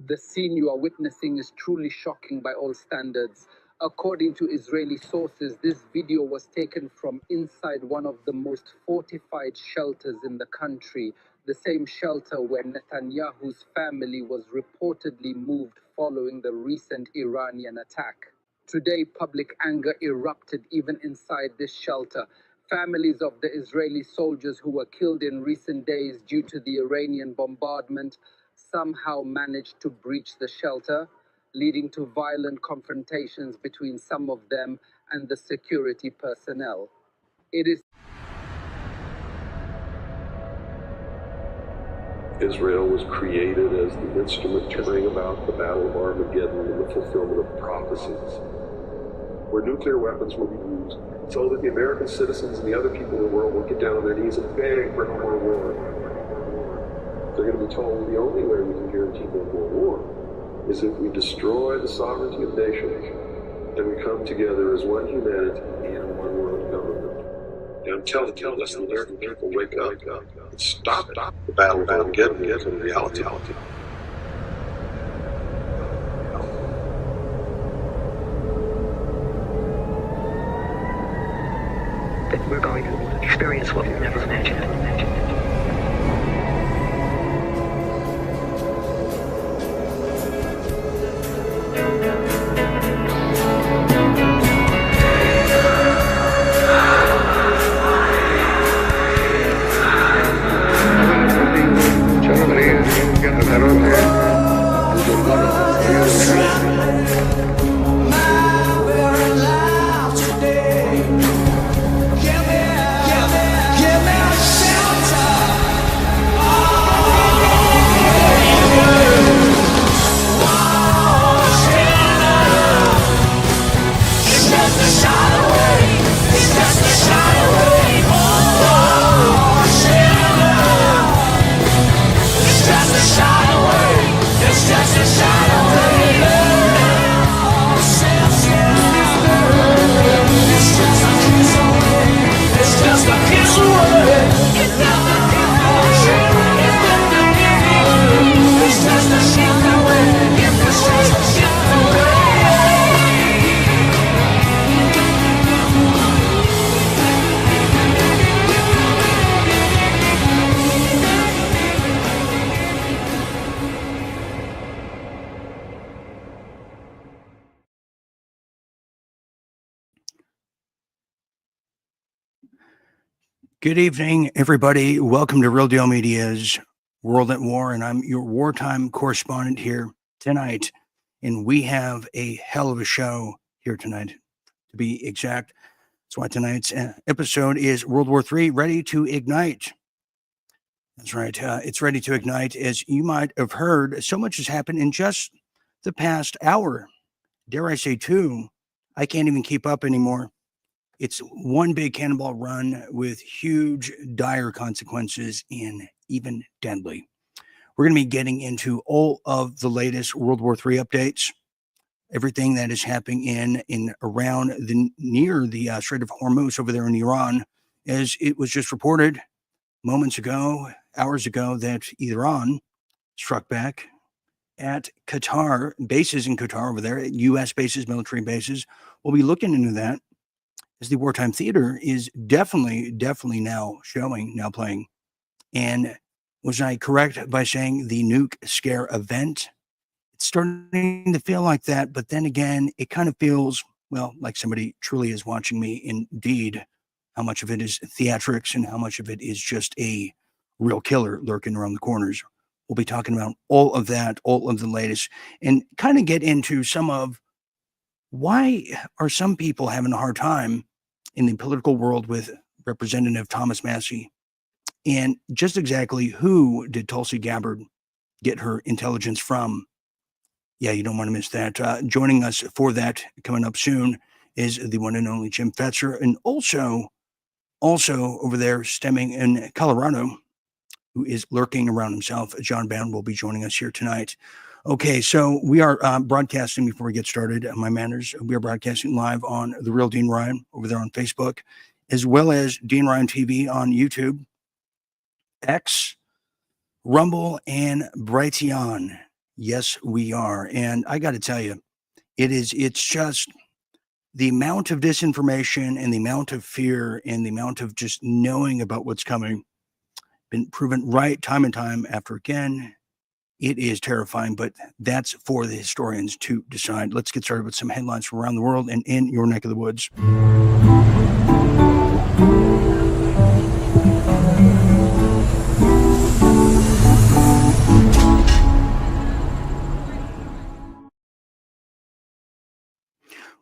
The scene you are witnessing is truly shocking by all standards. According to Israeli sources, this video was taken from inside one of the most fortified shelters in the country, the same shelter where Netanyahu's family was reportedly moved following the recent Iranian attack. Today, public anger erupted even inside this shelter. Families of the Israeli soldiers who were killed in recent days due to the Iranian bombardment somehow managed to breach the shelter, leading to violent confrontations between some of them and the security personnel. It is Israel was created as the instrument to bring about the Battle of Armageddon and the fulfillment of prophecies, where nuclear weapons will be used so that the American citizens and the other people in the world will get down on their knees and beg for no more war. They're going to be told the only way we can guarantee no more war is if we destroy the sovereignty of nations and we come together as one humanity and one world government. And I'm telling you, unless the American people wake up and stop it, the Battle of Armageddon will become reality. That we're going to experience what we've never imagined. Good evening, everybody. Welcome to Real Deal Media's World at War, and I'm your wartime correspondent here tonight. And we have a hell of a show here tonight, to be exact. That's why tonight's episode is World War III, ready to ignite. That's right. It's ready to ignite. As you might have heard, so much has happened in just the past hour. Dare I say two. I can't even keep up anymore. It's one big cannonball run with huge, dire consequences and even deadly. We're going to be getting into all of the latest World War III updates, everything that is happening in around near the Strait of Hormuz over there in Iran, as it was just reported moments ago, hours ago, that Iran struck back at Qatar, bases in Qatar over there, U.S. bases, military bases. We'll be looking into that, as the wartime theater is definitely now playing. And was I correct by saying the nuke scare event? It's starting to feel like that, but then again, it kind of feels, well, like somebody truly is watching me indeed, how much of it is theatrics and how much of it is just a real killer lurking around the corners. We'll be talking about all of that, all of the latest, and kind of get into some of why are some people having a hard time in the political world with Representative Thomas Massie, and just exactly who did Tulsi Gabbard get her intelligence from? Yeah, you don't want to miss that. Joining us for that coming up soon is the one and only Jim Fetzer, and also over there stemming in Colorado, who is lurking around himself, John Bound will be joining us here tonight. Okay, so we are broadcasting before we get started. My manners, we are broadcasting live on The Real Dean Ryan over there on Facebook, as well as Dean Ryan TV on YouTube, X, Rumble, and Brighteon. Yes, we are. And I got to tell you, it's just the amount of disinformation and the amount of fear and the amount of just knowing about what's coming been proven right time and time after again. It is terrifying, but that's for the historians to decide. Let's get started with some headlines from around the world and in your neck of the woods.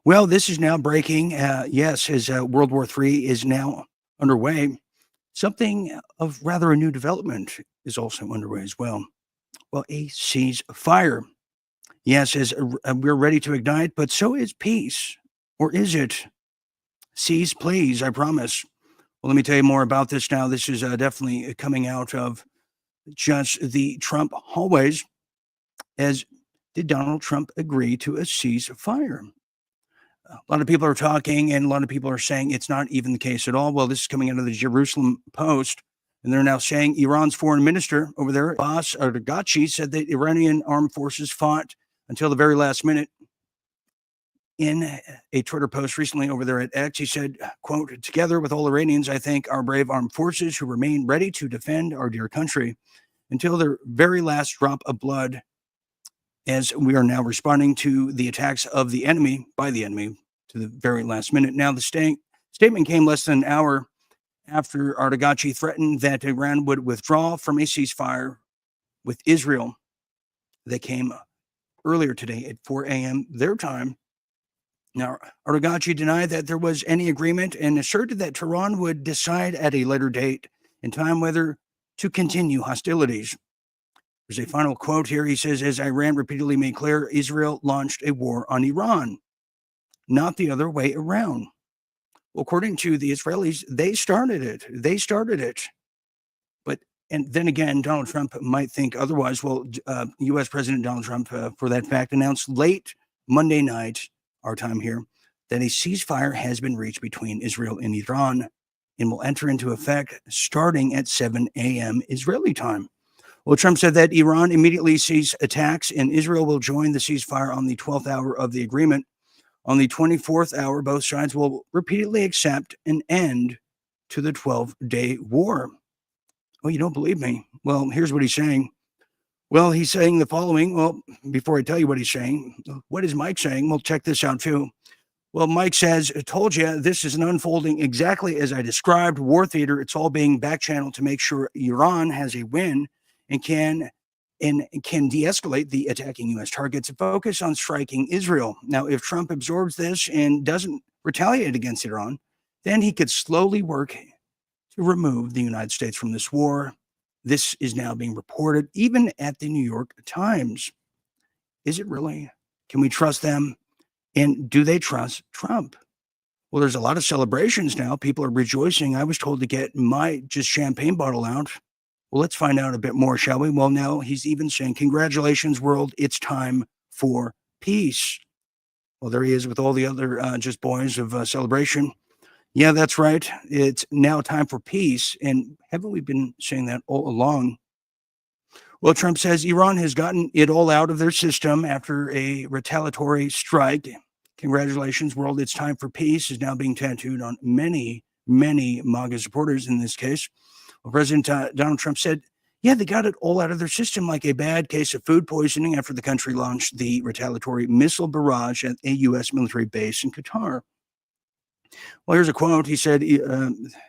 Well, this is now breaking. Yes, as World War III is now underway, something of rather a new development is also underway as well. Well, a ceasefire. Yes, as we're ready to ignite, but so is peace. Or is it? Cease, please, I promise. Well, let me tell you more about this now. This is definitely coming out of just the Trump hallways. As did Donald Trump agree to a ceasefire? A lot of people are talking, and a lot of people are saying it's not even the case at all. Well, this is coming out of the Jerusalem Post, and they're now saying Iran's foreign minister over there, Abbas Araghchi, said that Iranian armed forces fought until the very last minute. In a Twitter post recently over there at X, he said, quote, "Together with all Iranians, I thank our brave armed forces who remain ready to defend our dear country until their very last drop of blood, as we are now responding to the attacks of the enemy, by the enemy, to the very last minute." Now, the statement came less than an hour after Araghchi threatened that Iran would withdraw from a ceasefire with Israel that came earlier today at 4 a.m. their time. Now, Araghchi denied that there was any agreement and asserted that Tehran would decide at a later date and time whether to continue hostilities. There's a final quote here. He says, as Iran repeatedly made clear, Israel launched a war on Iran, not the other way around. Well, according to the Israelis, they started it. But, and then again, Donald Trump might think otherwise. Well, U.S. President Donald Trump, for that fact, announced late Monday night, our time here, that a ceasefire has been reached between Israel and Iran and will enter into effect starting at 7 a.m. Israeli time. Well, Trump said that Iran immediately cease attacks and Israel will join the ceasefire on the 12th hour of the agreement. On the 24th hour, both sides will repeatedly accept an end to the 12-day war. Well, you don't believe me? Well, here's what he's saying. Well, he's saying the following. Well, before I tell you what he's saying, what is Mike saying? Well, check this out too. Well, Mike says, I told you this is an unfolding exactly as I described. War theater, it's all being back-channeled to make sure Iran has a win and can de-escalate the attacking U.S. targets and focus on striking Israel. Now, if Trump absorbs this and doesn't retaliate against Iran, then he could slowly work to remove the United States from this war. This is now being reported even at the New York Times. Is it really? Can we trust them? And do they trust Trump? Well, there's a lot of celebrations now. People are rejoicing. I was told to get my just champagne bottle out. Well, let's find out a bit more, shall we? Well, now he's even saying, congratulations, world. It's time for peace. Well, there he is with all the other just boys of celebration. Yeah, that's right. It's now time for peace. And haven't we been saying that all along? Well, Trump says Iran has gotten it all out of their system after a retaliatory strike. Congratulations, world. It's time for peace is now being tattooed on many, many MAGA supporters in this case. Well, President Donald Trump said, yeah, they got it all out of their system like a bad case of food poisoning after the country launched the retaliatory missile barrage at a U.S. military base in Qatar. Well, here's a quote. He said,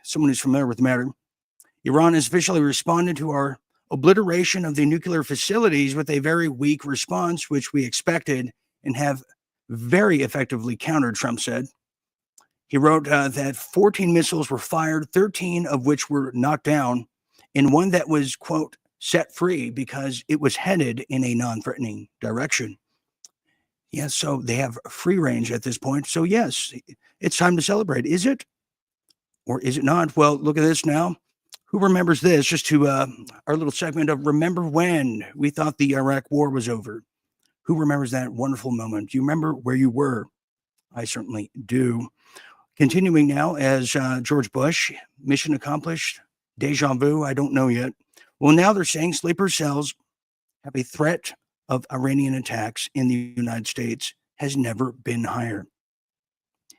someone who's familiar with the matter, Iran has officially responded to our obliteration of the nuclear facilities with a very weak response, which we expected and have very effectively countered, Trump said. He wrote that 14 missiles were fired, 13 of which were knocked down, and one that was, quote, set free because it was headed in a non-threatening direction. Yes, so they have free range at this point. So yes, it's time to celebrate. Is it? Or is it not? Well, look at this now. Who remembers this? Just to our little segment of Remember When we thought the Iraq War was over. Who remembers that wonderful moment? Do you remember where you were? I certainly do. Continuing now as George Bush, mission accomplished, deja vu, I don't know yet. Well, now they're saying sleeper cells have a threat of Iranian attacks in the United States has never been higher.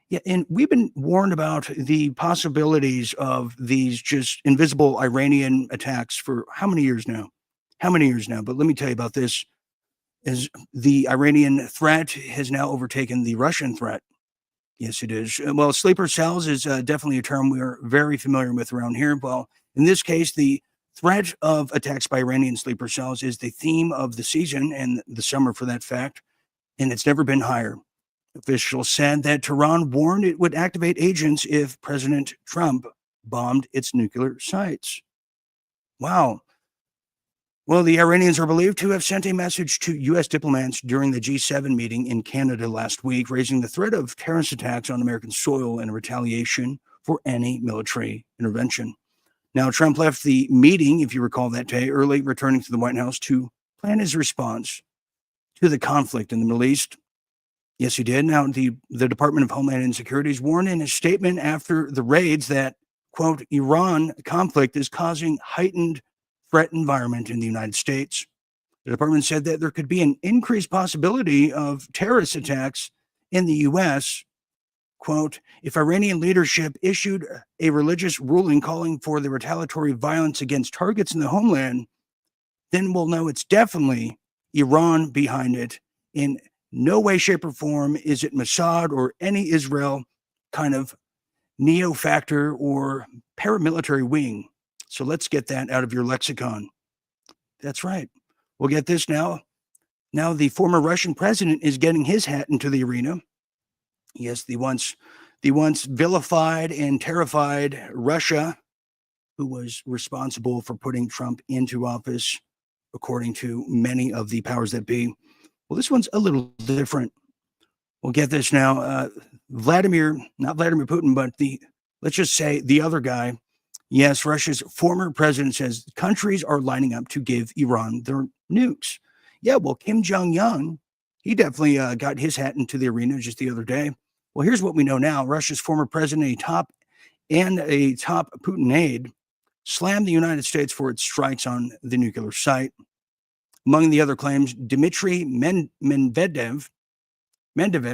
Yeah, and we've been warned about the possibilities of these just invisible Iranian attacks for how many years now? How many years now? But let me tell you about this. Is the Iranian threat has now overtaken the Russian threat. Yes, it is. Well, sleeper cells is definitely a term we're very familiar with around here. Well, in this case, the threat of attacks by Iranian sleeper cells is the theme of the season and the summer for that fact, and it's never been higher. Officials said that Tehran warned it would activate agents if President Trump bombed its nuclear sites. Wow. Well, the Iranians are believed to have sent a message to U.S. diplomats during the G7 meeting in Canada last week, raising the threat of terrorist attacks on American soil and retaliation for any military intervention. Now, Trump left the meeting, if you recall that day, early, returning to the White House to plan his response to the conflict in the Middle East. Yes, he did. Now, the Department of Homeland Security warned in a statement after the raids that, quote, Iran conflict is causing heightened threat environment in the United States. The department said that there could be an increased possibility of terrorist attacks in the U.S., quote, if Iranian leadership issued a religious ruling calling for the retaliatory violence against targets in the homeland, then we'll know it's definitely Iran behind it. In no way, shape, or form is it Mossad or any Israel kind of neo-factor or paramilitary wing. So let's get that out of your lexicon. That's right. We'll get this now. Now the former Russian president is getting his hat into the arena. Yes, the once vilified and terrified Russia, who was responsible for putting Trump into office, according to many of the powers that be. Well, this one's a little different. We'll get this now. Not Vladimir Putin, but let's just say the other guy. Yes, Russia's former president says countries are lining up to give Iran their nukes. Yeah, well, Kim Jong-un, he definitely got his hat into the arena just the other day. Well, here's what we know now. Russia's former president, a top Putin aide, slammed the United States for its strikes on the nuclear site. Among the other claims, Dmitry Medvedev,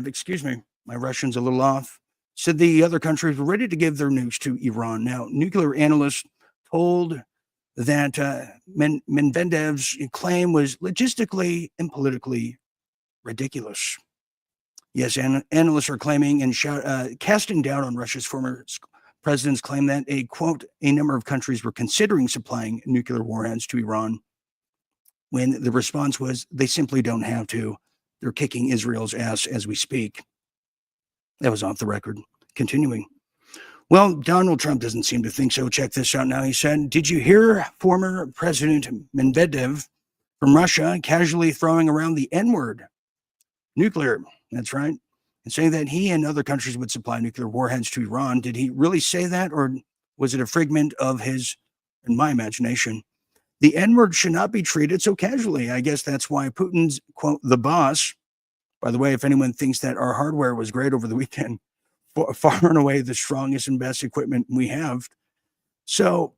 excuse me, my Russian's a little off, said the other countries were ready to give their nukes to Iran. Now, nuclear analysts told that Medvedev's claim was logistically and politically ridiculous. Yes, analysts are claiming and casting doubt on Russia's former president's claim that a number of countries were considering supplying nuclear warheads to Iran, when the response was they simply don't have to. They're kicking Israel's ass as we speak. That was off the record. Continuing. Well, Donald Trump doesn't seem to think so. Check this out now. He said, did you hear former President Medvedev from Russia casually throwing around the N-word? Nuclear. That's right. And saying that he and other countries would supply nuclear warheads to Iran. Did he really say that, or was it a figment of his, in my imagination? The N-word should not be treated so casually. I guess that's why Putin's, quote, the boss. By the way, if anyone thinks that our hardware was great over the weekend, far and away the strongest and best equipment we have. So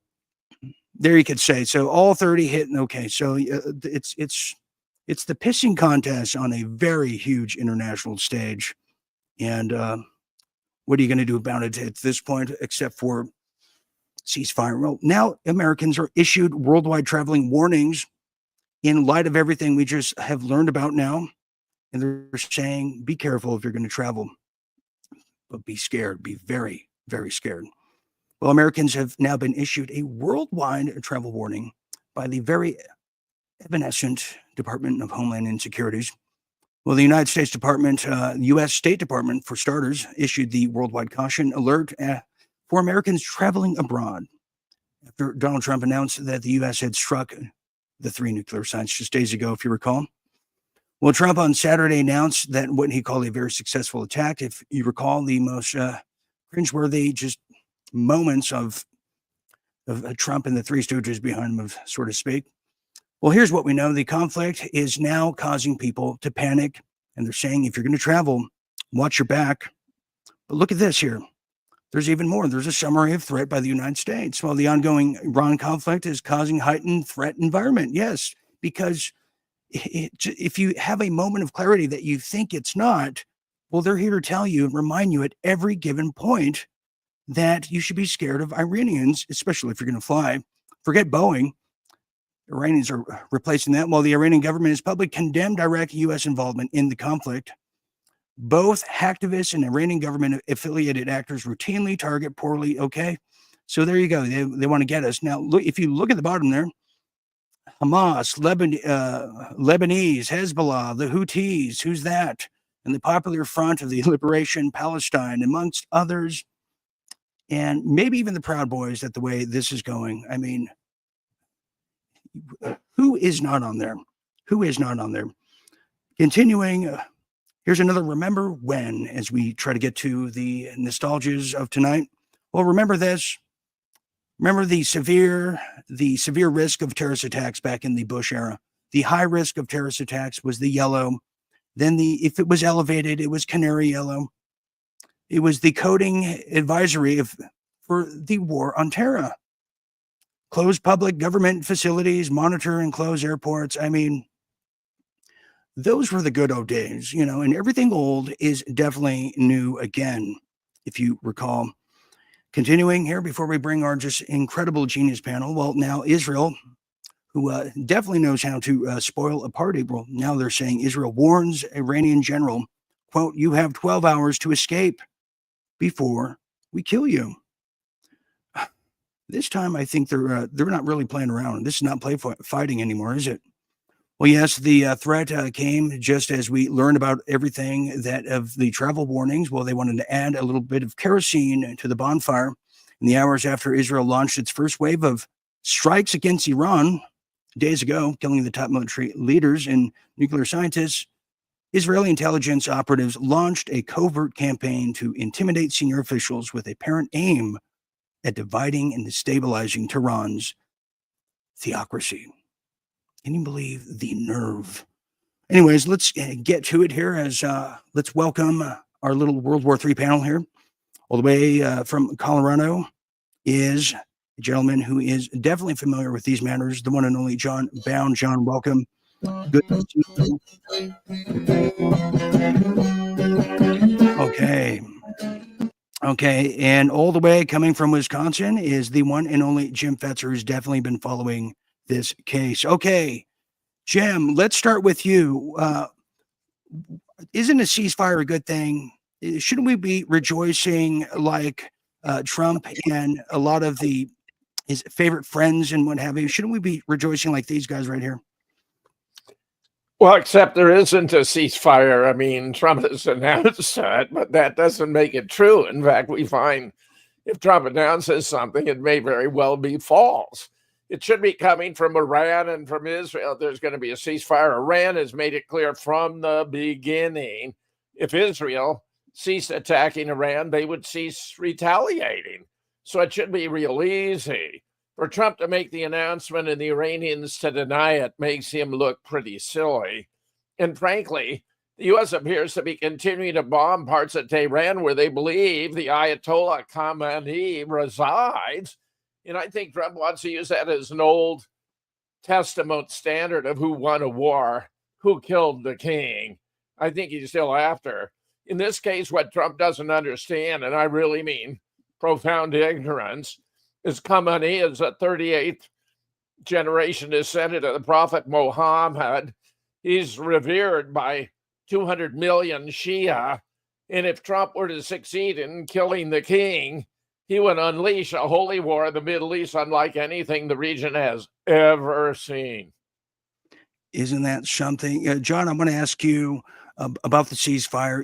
there you could say. So all 30 hit. Okay, so it's the pissing contest on a very huge international stage. And what are you going to do about it at this point, except for ceasefire? Well, now Americans are issued worldwide traveling warnings in light of everything we just have learned about now. And they're saying, be careful if you're going to travel, but be scared, be very, very scared. Well, Americans have now been issued a worldwide travel warning by the very evanescent Department of Homeland Security. Well, the United States Department, U.S. State Department, for starters, issued the worldwide caution alert for Americans traveling abroad after Donald Trump announced that the U.S. had struck the 3 nuclear sites just days ago, if you recall. Well, Trump on Saturday announced that what he called a very successful attack. If you recall, the most cringeworthy just moments of Trump and the 3 stooges behind him, so to speak. Well, here's what we know. The conflict is now causing people to panic, and they're saying, if you're going to travel, watch your back. But look at this here. There's even more. There's a summary of threat by the United States. Well, the ongoing Iran conflict is causing heightened threat environment. Yes, because if you have a moment of clarity that you think it's not, well, they're here to tell you and remind you at every given point that you should be scared of Iranians, especially if you're going to fly. Forget Boeing. Iranians are replacing that, while the Iranian government has publicly condemned direct U.S. involvement in the conflict. Both hacktivists and Iranian government-affiliated actors routinely target poorly. Okay, so there you go. They want to get us. Now, look, if you look at the bottom there, Hamas, Lebanese, Hezbollah, the Houthis, who's that? And the Popular Front of the Liberation Palestine, amongst others, and maybe even the Proud Boys at the way this is going. I mean, who is not on there? Who is not on there? Continuing, here's another remember when, as we try to get to the nostalgias of tonight. Well, remember this. Remember the severe risk of terrorist attacks back in the Bush era. The high risk of terrorist attacks was the yellow. Then if it was elevated, it was canary yellow. It was the coding advisory for the war on terror. Close public government facilities, monitor and close airports. I mean, those were the good old days, and everything old is definitely new again, if you recall. Continuing here before we bring our just incredible genius panel. Well, now Israel, who definitely knows how to spoil a party. Well, now they're saying Israel warns Iranian general, quote, "You have 12 hours to escape before we kill you." This time, I think they're not really playing around. This is not fighting anymore, is it? Well, yes, the threat came just as we learned about everything that of the travel warnings. Well, they wanted to add a little bit of kerosene to the bonfire in the hours after Israel launched its first wave of strikes against Iran days ago, killing the top military leaders and nuclear scientists. Israeli intelligence operatives launched a covert campaign to intimidate senior officials with apparent aim at dividing and destabilizing Tehran's theocracy. Can you believe the nerve? Anyways, let's get to it here as let's welcome our little World War III panel here. All the way from Colorado is a gentleman who is definitely familiar with these matters, the one and only John Bound. John, welcome. Good to see you. Okay, and all the way coming from Wisconsin is the one and only Jim Fetzer, who's definitely been following this case. Okay, Jim, let's start with you. Isn't a ceasefire a good thing? Shouldn't we be rejoicing like Trump and a lot of his favorite friends and what have you? Shouldn't we be rejoicing like these guys right here? Well, except there isn't a ceasefire. I mean, Trump has announced that, but that doesn't make it true. In fact, we find if Trump announces something, it may very well be false. It should be coming from Iran and from Israel. There's going to be a ceasefire. Iran has made it clear from the beginning, if Israel ceased attacking Iran, they would cease retaliating. So it should be real easy. For Trump to make the announcement and the Iranians to deny it makes him look pretty silly. And frankly, the U.S. appears to be continuing to bomb parts of Tehran where they believe the Ayatollah Khamenei resides. And I think Trump wants to use that as an Old Testament standard of who won a war, who killed the king. I think he's still after. In this case, what Trump doesn't understand, and I really mean profound ignorance, is Khamenei is a 38th generation descendant of the Prophet Muhammad. He's revered by 200 million Shia. And if Trump were to succeed in killing the king, he would unleash a holy war in the Middle East unlike anything the region has ever seen. Isn't that something? John, I want to ask you about the ceasefire.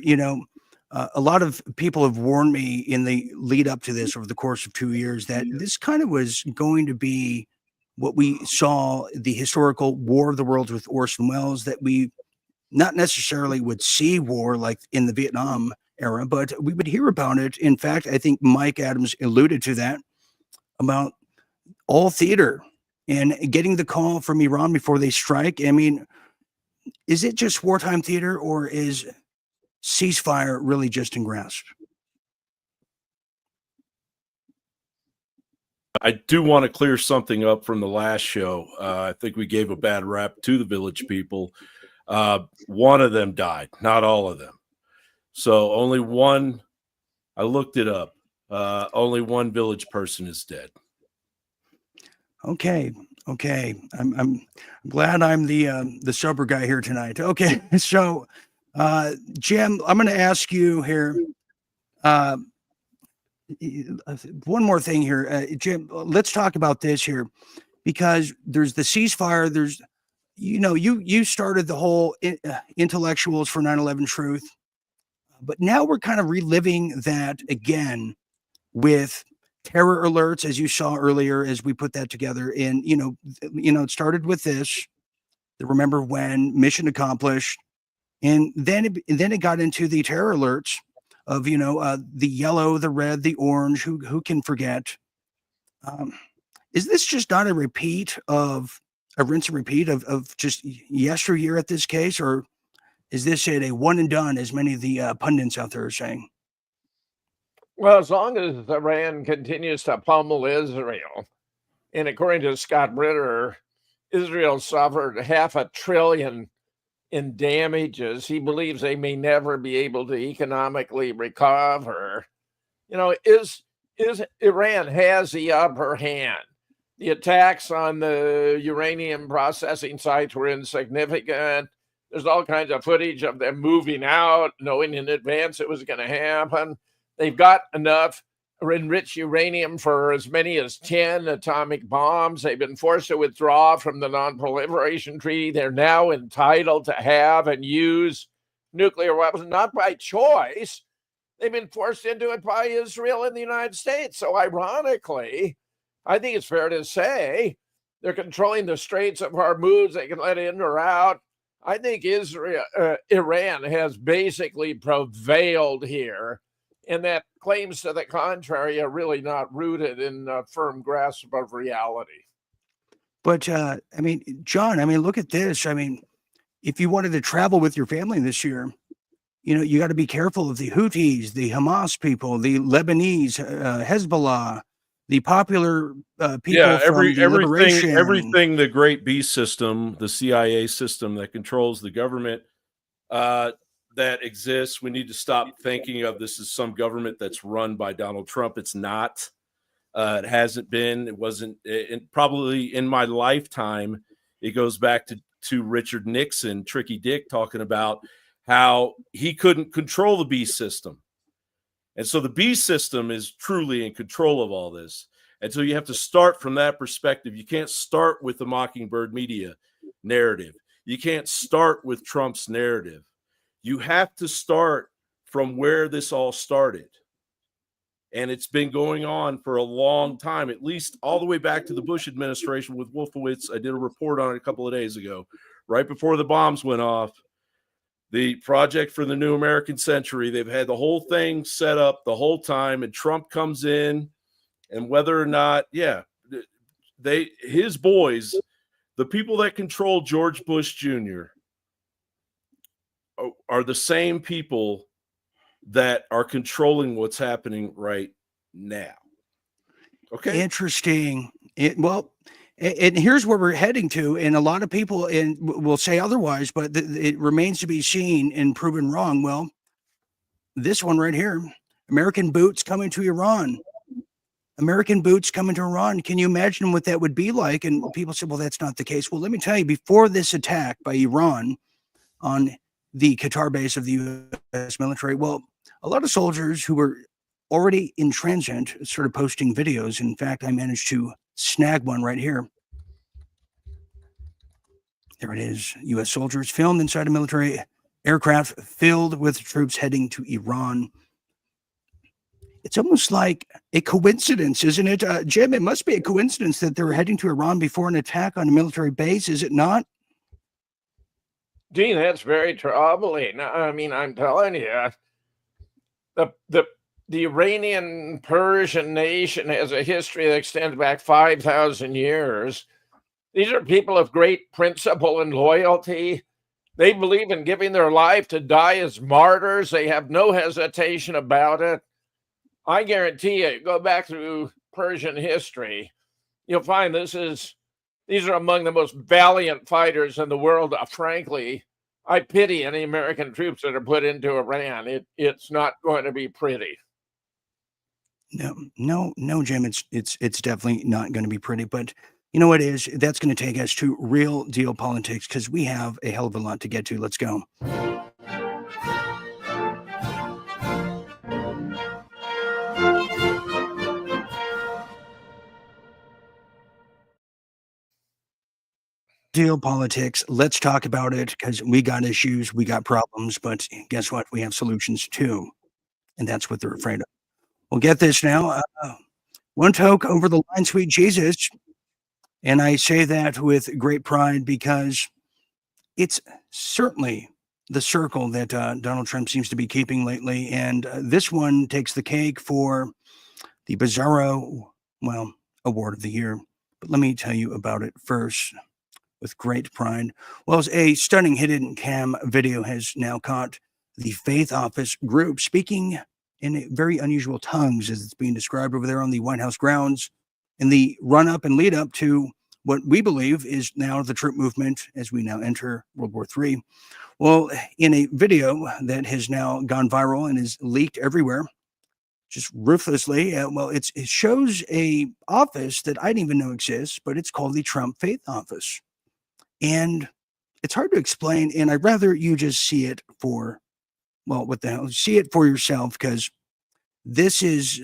A lot of people have warned me in the lead up to this over the course of 2 years that this kind of was going to be what we saw, the historical War of the Worlds with Orson Welles, that we not necessarily would see war like in the Vietnam era, but we would hear about it. In fact, I think Mike Adams alluded to that about all theater and getting the call from Iran before they strike. I mean, is it just wartime theater, or is ceasefire really just in grasp? I do want to clear something up from the last show. I think we gave a bad rap to the Village people. One of them died, not all of them. So only one. I looked it up. Only one Village person is dead. Okay. I'm glad I'm the sober guy here tonight. Okay, so Jim, I'm going to ask you here. One more thing here, Jim. Let's talk about this here, because there's the ceasefire. There's, you started the whole intellectuals for 9/11 truth, but now we're kind of reliving that again with terror alerts, as you saw earlier, as we put that together. And it started with this. Remember when mission accomplished, and then it got into the terror alerts of the yellow, the red, the orange. Who can forget? Is this just not a repeat of a rinse and repeat of just yesteryear at this case, or is this a one and done, as many of the pundits out there are saying? Well, as long as Iran continues to pummel Israel, and according to Scott Ritter, Israel suffered $500 billion in damages. He believes they may never be able to economically recover. Iran has the upper hand. The attacks on the uranium processing sites were insignificant. There's all kinds of footage of them moving out, knowing in advance it was going to happen. They've got enough enriched uranium for as many as 10 atomic bombs. They've been forced to withdraw from the Non-Proliferation Treaty. They're now entitled to have and use nuclear weapons, not by choice. They've been forced into it by Israel and the United States. So ironically, I think it's fair to say they're controlling the Straits of Hormuz. They can let in or out. I think Iran has basically prevailed here, and that claims to the contrary are really not rooted in a firm grasp of reality. But John, look at this. If you wanted to travel with your family this year, you got to be careful of the Houthis, the Hamas people, the Lebanese, Hezbollah, the popular people from the liberation. Everything the Great Beast system, the CIA system that controls the government that exists. We need to stop thinking of this as some government that's run by Donald Trump. It's not. It hasn't been. It wasn't. Probably in my lifetime, it goes back to Richard Nixon, Tricky Dick, talking about how he couldn't control the beast system. And so the beast system is truly in control of all this. And so you have to start from that perspective. You can't start with the Mockingbird media narrative. You can't start with Trump's narrative. You have to start from where this all started. And it's been going on for a long time, at least all the way back to the Bush administration with Wolfowitz. I did a report on it a couple of days ago, right before the bombs went off. The Project for the New American Century, they've had the whole thing set up the whole time, and Trump comes in, and whether or not, his boys, the people that control George Bush Jr., are the same people that are controlling what's happening right now. Okay. Interesting. And here's where we're heading to, and a lot of people will say otherwise, but it remains to be seen and proven wrong. Well, this one right here, American boots coming to Iran. American boots coming to Iran. Can you imagine what that would be like? And people say, well, that's not the case. Well, let me tell you, before this attack by Iran on the Qatar base of the U.S. military, well, a lot of soldiers who were already in transit started posting videos. In fact, I managed to snag one right here. There it is. U.S. soldiers filmed inside a military aircraft filled with troops heading to Iran. It's almost like a coincidence, isn't it, Jim? It must be a coincidence that they're heading to Iran before an attack on a military base, is it not? Dean, that's very troubling. I'm telling you, the Iranian Persian nation has a history that extends back 5,000 years. These are people of great principle and loyalty. They believe in giving their life to die as martyrs. They have no hesitation about it. I guarantee you, go back through Persian history, you'll find these are among the most valiant fighters in the world. Frankly, I pity any American troops that are put into Iran. It's not going to be pretty. No, Jim. It's definitely not going to be pretty. But you know what is? That's going to take us to real deal politics because we have a hell of a lot to get to. Let's go. Deal politics. Let's talk about it because we got issues, we got problems, but guess what? We have solutions too, and that's what they're afraid of. Well, get this now. One toke over the line, sweet Jesus, and I say that with great pride because it's certainly the circle that Donald Trump seems to be keeping lately, and this one takes the cake for the Bizarro, well, Award of the Year. But let me tell you about it first. With great pride. Well, a stunning hidden cam video has now caught the Faith Office group speaking in very unusual tongues as it's being described over there on the White House grounds in the run up and lead up to what we believe is now the troop movement as we now enter World War III. Well, in a video that has now gone viral and is leaked everywhere, just ruthlessly, it shows a office that I didn't even know exists, but it's called the Trump Faith Office. And it's hard to explain, and I'd rather you just see it for, well, what the hell? See it for yourself, because this is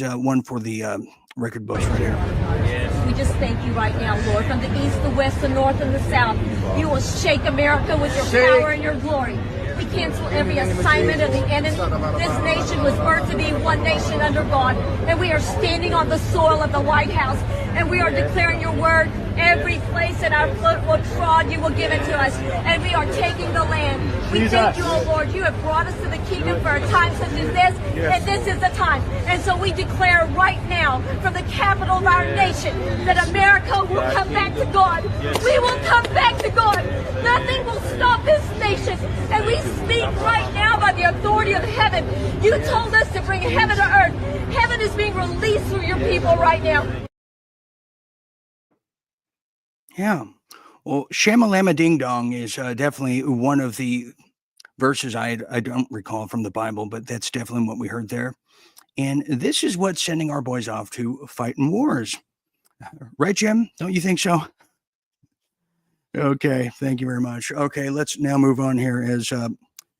one for the record books right here. We just thank you right now, Lord, from the east, the west, the north, and the south. You will shake America with your power and your glory. We cancel every assignment of the enemy. This nation was birthed to be one nation under God, and we are standing on the soil of the White House, and we are declaring your word. Every place that our foot will trod, you will give it to us, and we are taking the land. We thank you, oh Lord. You have brought us to the kingdom for a time such as this, and this is the time. And so we declare right now, from the capital of our nation, that America will come back to God. We will come back to God. Nothing will stop this nation. And we speak right now by the authority of heaven. You told us to bring heaven to earth. Heaven is being released through your people right now. Yeah. Well, Shamalama Ding Dong is definitely one of the verses I don't recall from the Bible, but that's definitely what we heard there. And this is what's sending our boys off to fight in wars. Right, Jim? Don't you think so? Okay, thank you very much. Okay, let's now move on here as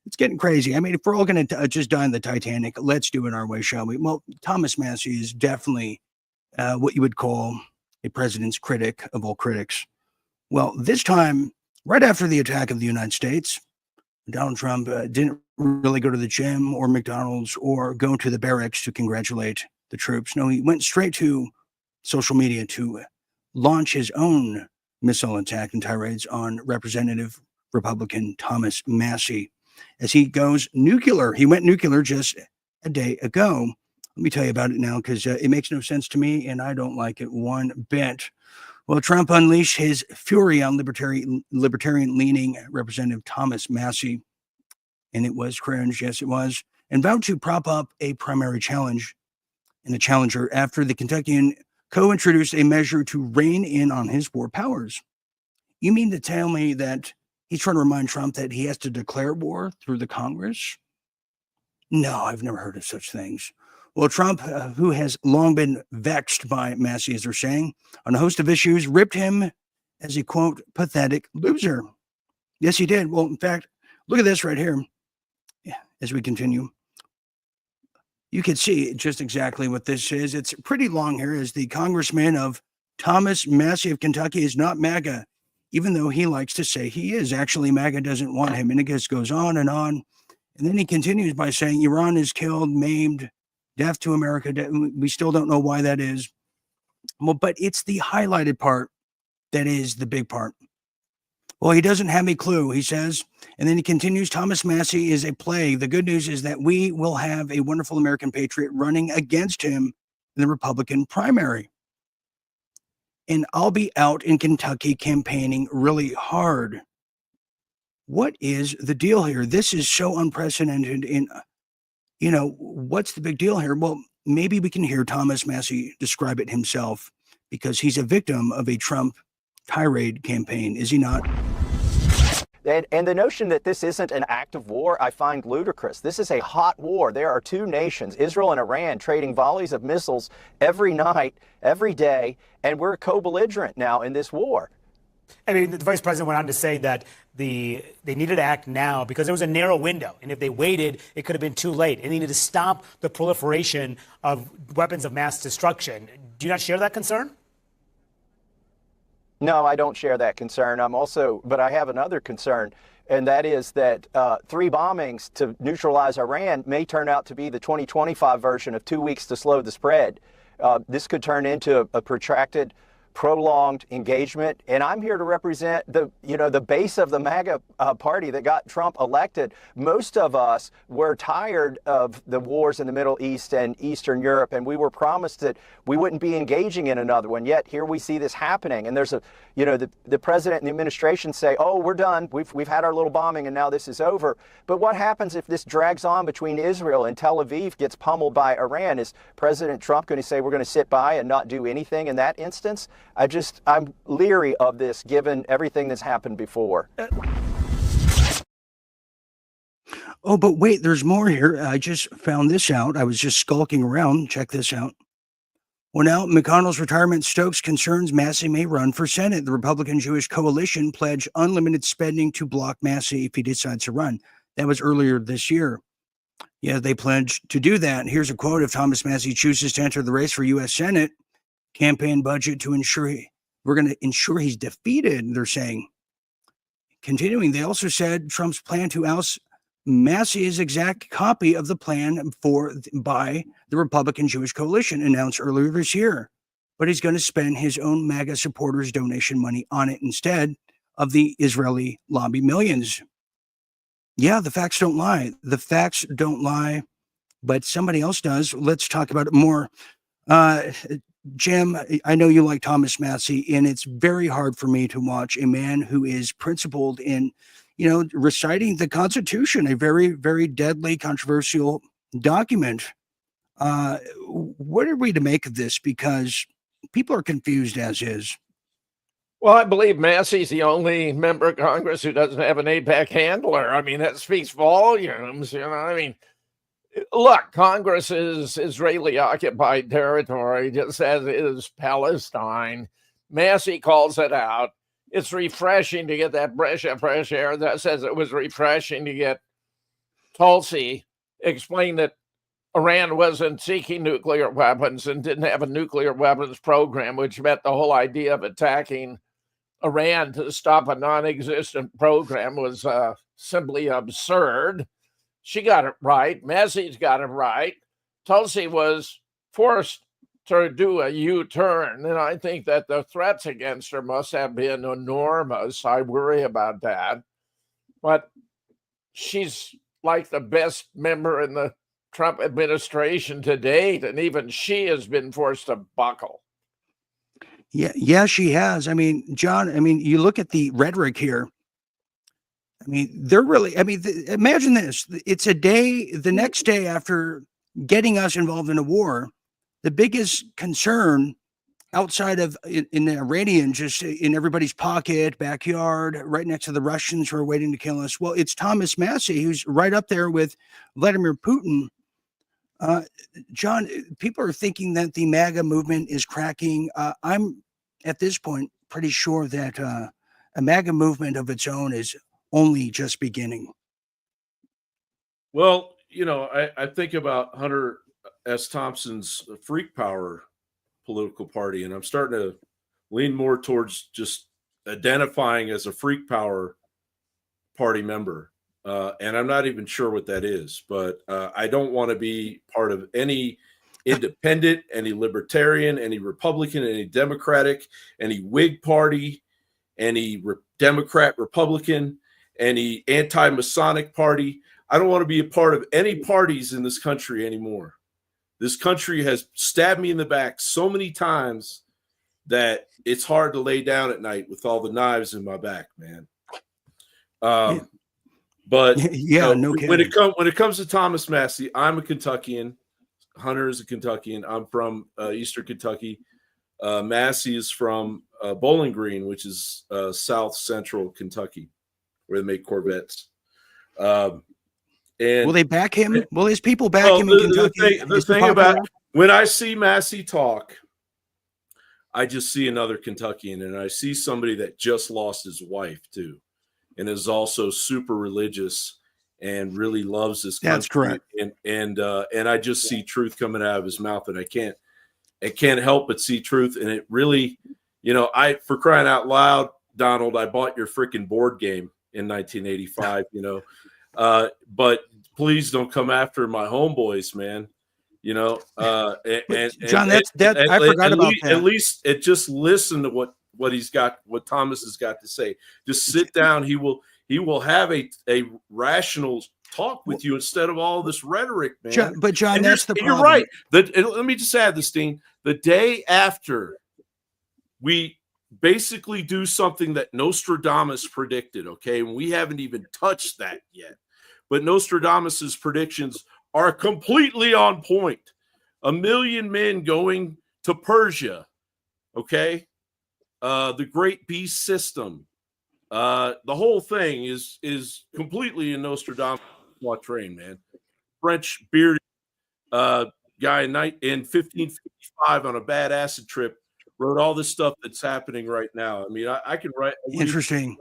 it's getting crazy. I mean, if we're all going to just die in the Titanic, let's do it our way, shall we? Well, Thomas Massie is definitely what you would call a president's critic of all critics. Well, this time, right after the attack of the United States, Donald Trump didn't really go to the gym or McDonald's or go to the barracks to congratulate the troops. No, he went straight to social media to launch his own missile attack and tirades on Representative Republican Thomas Massie as he goes nuclear. He went nuclear just a day ago. Let me tell you about it now because it makes no sense to me and I don't like it one bit. Well, Trump unleashed his fury on libertarian-leaning Representative Thomas Massie, and it was cringe, yes it was, and vowed to prop up a primary challenge in the challenger after the Kentuckian co-introduced a measure to rein in on his war powers. You mean to tell me that he's trying to remind Trump that he has to declare war through the Congress? No, I've never heard of such things. Well, Trump, who has long been vexed by Massie, as they're saying, on a host of issues, ripped him as a, quote, pathetic loser. Yes, he did. Well, in fact, look at this right here. Yeah, as we continue. You can see just exactly what this is. It's pretty long here as the congressman of Thomas Massie of Kentucky is not MAGA, even though he likes to say he is. Actually, MAGA doesn't want him. And it just goes on. And then he continues by saying Iran is killed, maimed, death to America. We still don't know why that is. Well, but it's the highlighted part that is the big part. Well, he doesn't have a clue, he says. And then he continues, Thomas Massie is a plague. The good news is that we will have a wonderful American patriot running against him in the Republican primary. And I'll be out in Kentucky campaigning really hard. What is the deal here? This is so unprecedented in, what's the big deal here? Well, maybe we can hear Thomas Massie describe it himself, because he's a victim of a Trump tirade campaign, is he not? And the notion that this isn't an act of war, I find ludicrous. This is a hot war. There are two nations, Israel and Iran, trading volleys of missiles every night, every day, and we're co-belligerent now in this war. I mean, the vice president went on to say that they needed to act now because there was a narrow window, and if they waited, it could have been too late. And they needed to stop the proliferation of weapons of mass destruction. Do you not share that concern? No, I don't share that concern. But I have another concern, and that is that 3 bombings to neutralize Iran may turn out to be the 2025 version of 2 weeks to slow the spread. This could turn into a protracted, prolonged engagement, and I'm here to represent the base of the MAGA party that got Trump elected. Most of us were tired of the wars in the Middle East and Eastern Europe, and we were promised that we wouldn't be engaging in another one. Yet here we see this happening, and there's the president and the administration say, "Oh, we're done. We've had our little bombing, and now this is over." But what happens if this drags on between Israel and Tel Aviv gets pummeled by Iran? Is President Trump going to say we're going to sit by and not do anything in that instance? I'm leery of this given everything that's happened before. Oh, but wait, there's more here. I just found this out. I was just skulking around. Check this out. Well, now McConnell's retirement stokes concerns Massie may run for Senate. The Republican Jewish coalition pledged unlimited spending to block Massie if he decides to run. That was earlier this year. Yeah, they pledged to do that. Here's a quote: "If Thomas Massie chooses to enter the race for U.S. Senate, campaign budget to ensure we're going to ensure he's defeated," they're saying. Continuing, they also said Trump's plan to oust Massie is exact copy of the plan by the Republican Jewish coalition announced earlier this year. But he's going to spend his own MAGA supporters' donation money on it instead of the Israeli lobby millions. Yeah, the facts don't lie. The facts don't lie, but somebody else does. Let's talk about it more. Jim, I know you like Thomas Massie, and it's very hard for me to watch a man who is principled in, reciting the Constitution, a very, very deadly, controversial document. What are we to make of this? Because people are confused as is. Well, I believe Massie's the only member of Congress who doesn't have an AIPAC handler. I mean, that speaks volumes, I mean, look, Congress is Israeli occupied territory, just as is Palestine. Massie calls it out. It's refreshing to get that breath of fresh air. That says it was refreshing to get Tulsi explain that Iran wasn't seeking nuclear weapons and didn't have a nuclear weapons program, which meant the whole idea of attacking Iran to stop a non-existent program was simply absurd. She got it right. Massie's got it right. Tulsi was forced to do a U-turn, and I think that the threats against her must have been enormous. I worry about that. But she's like the best member in the Trump administration to date, and even she has been forced to buckle. Yeah, she has. I mean, John, you look at the rhetoric here. They're really, imagine this. It's the next day after getting us involved in a war, the biggest concern outside of in the Iranian, just in everybody's pocket, backyard, right next to the Russians who are waiting to kill us. Well, it's Thomas Massie, who's right up there with Vladimir Putin. John, people are thinking that the MAGA movement is cracking. I'm at this point pretty sure that a MAGA movement of its own is only just beginning. Well, I think about Hunter S. Thompson's Freak Power political party, and I'm starting to lean more towards just identifying as a Freak Power party member. And I'm not even sure what that is, but I don't want to be part of any independent, any libertarian, any Republican, any Democratic, any Whig party, any Democrat, Republican, any anti-Masonic party. I don't want to be a part of any parties in this country anymore. This country has stabbed me in the back so many times that it's hard to lay down at night with all the knives in my back, man. But yeah, no kidding. When it comes to Thomas Massie, I'm a Kentuckian. Hunter is a Kentuckian. I'm from Eastern Kentucky. Massie is from Bowling Green, which is South Central Kentucky, where they make Corvettes. And will they back him? Will his people back him in Kentucky? The thing about when I see Massie talk, I just see another Kentuckian, and I see somebody that just lost his wife too, and is also super religious and really loves this country. That's correct. And I just see truth coming out of his mouth, and I can't help but see truth. And it really, for crying out loud, Donald, I bought your freaking board game in 1985, but please don't come after my homeboys, man. John, I forgot about that. At least just listen to what he's got, what Thomas has got to say. Just sit down. He will have a rational talk with you instead of all this rhetoric, man. John, that's the problem. You're right. Let me just add this, Dean. The day after we basically do something that Nostradamus predicted, okay, and we haven't even touched that yet, but Nostradamus's predictions are completely on point. 1 million men going to Persia, okay? The Great Beast System. The whole thing is completely in Nostradamus' quatrain, man. French bearded guy in 1555 on a bad acid trip wrote all this stuff that's happening right now. I mean, I can write. Interesting.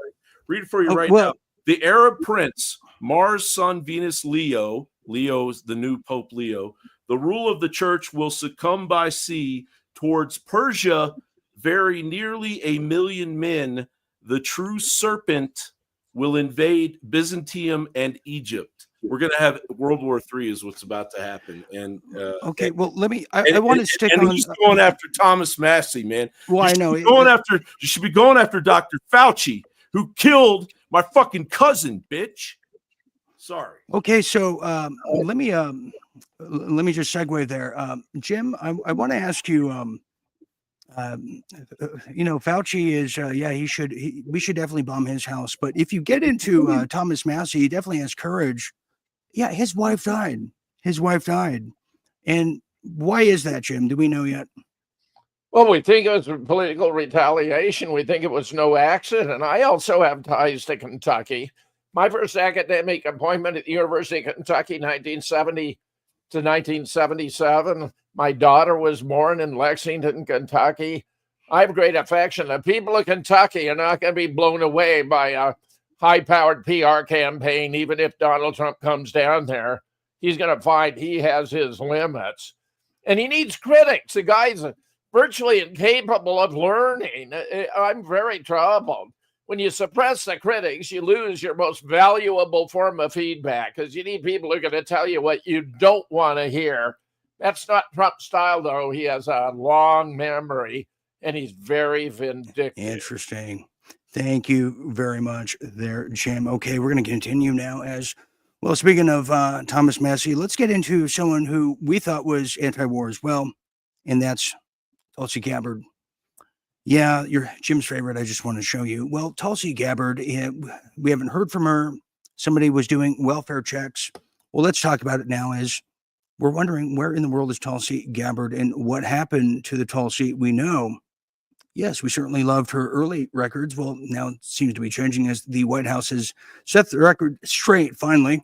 Read it for you now. The Arab prince, Mars, Sun, Venus, Leo. Leo is the new Pope Leo. The rule of the church will succumb by sea towards Persia. Very nearly 1 million men. The true serpent will invade Byzantium and Egypt. We're going to have World War III is what's about to happen. And okay, well, I want to stick on. He's going after Thomas Massie, man. Well, I know. You should be going after Dr. Fauci, who killed my fucking cousin, bitch. Sorry. Okay, so let me just segue there, Jim. I want to ask you. Fauci is, we should definitely bomb his house. But if you get into Thomas Massie, he definitely has courage. Yeah, his wife died. And why is that, Jim? Do we know yet? Well, we think it was political retaliation. We think it was no accident. I also have ties to Kentucky. My first academic appointment at the University of Kentucky, 1970 to 1977. My daughter was born in Lexington, Kentucky. I have great affection. The people of Kentucky are not going to be blown away by a high-powered PR campaign, even if Donald Trump comes down there. He's going to find he has his limits. And he needs critics. The guy's virtually incapable of learning. I'm very troubled. When you suppress the critics, you lose your most valuable form of feedback because you need people who are going to tell you what you don't want to hear. That's not Trump's style, though. He has a long memory, and he's very vindictive. Interesting. Thank you very much there, Jim. Okay, we're going to continue now as well. Speaking of Thomas Massie, let's get into someone who we thought was anti-war as well, and that's Tulsi Gabbard. Yeah, you're Jim's favorite. I just want to show you. Well, Tulsi Gabbard, we haven't heard from her. Somebody was doing welfare checks. Well, let's talk about it now as we're wondering where in the world is Tulsi Gabbard and what happened to the Tulsi we know. Yes, we certainly loved her early records. Well, now it seems to be changing as the White House has set the record straight, finally,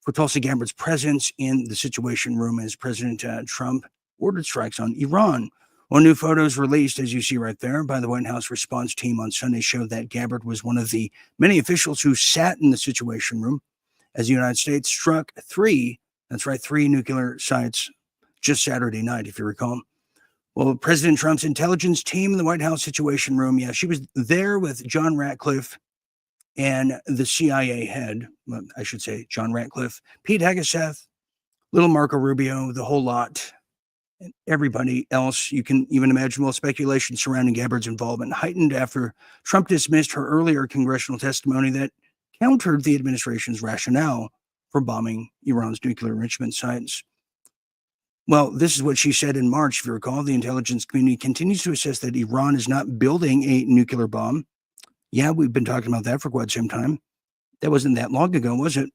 for Tulsi Gabbard's presence in the Situation Room as President Trump ordered strikes on Iran. Well, new photos released, as you see right there, by the White House response team on Sunday showed that Gabbard was one of the many officials who sat in the Situation Room as the United States struck three nuclear sites just Saturday night, if you recall. Well, President Trump's intelligence team in the White House Situation Room, yeah, she was there with John Ratcliffe and the CIA head, well, I should say John Ratcliffe, Pete Hegseth, little Marco Rubio, the whole lot, and everybody else you can even imagine. Well, speculation surrounding Gabbard's involvement heightened after Trump dismissed her earlier congressional testimony that countered the administration's rationale for bombing Iran's nuclear enrichment sites. Well, this is what she said in March, if you recall. The intelligence community continues to assess that Iran is not building a nuclear bomb. Yeah, we've been talking about that for quite some time. That wasn't that long ago, was it?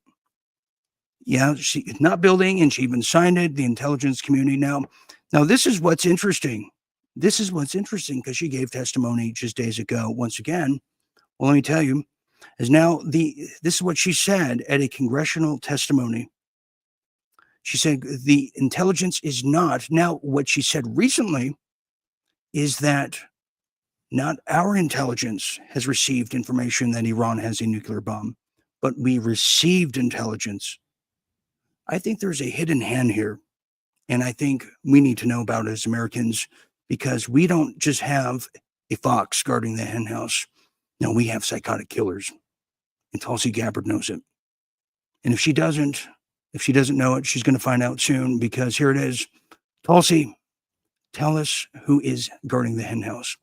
Yeah, she's not building, and she even signed it, the intelligence community. Now, this is what's interesting. This is what's interesting because she gave testimony just days ago. Once again, well, let me tell you, this is what she said at a congressional testimony. She said the intelligence is not. Now, what she said recently is that not our intelligence has received information that Iran has a nuclear bomb, but we received intelligence. I think there's a hidden hand here, and I think we need to know about it as Americans, because we don't just have a fox guarding the hen house. No, we have psychotic killers, and Tulsi Gabbard knows it. And if she doesn't know it, she's going to find out soon, because here it is. Tulsi, tell us who is guarding the hen house.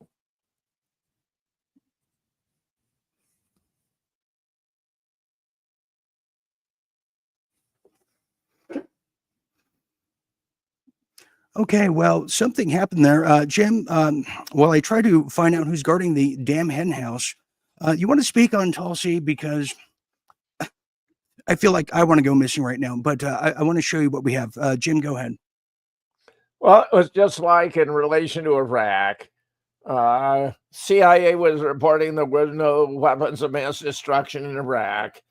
Okay, well, something happened there. Jim, while I try to find out who's guarding the damn hen house, you want to speak on Tulsi? Because I feel like I want to go missing right now, but I want to show you what we have. Jim, go ahead. Well, it was just like in relation to Iraq. CIA was reporting there were no weapons of mass destruction in Iraq.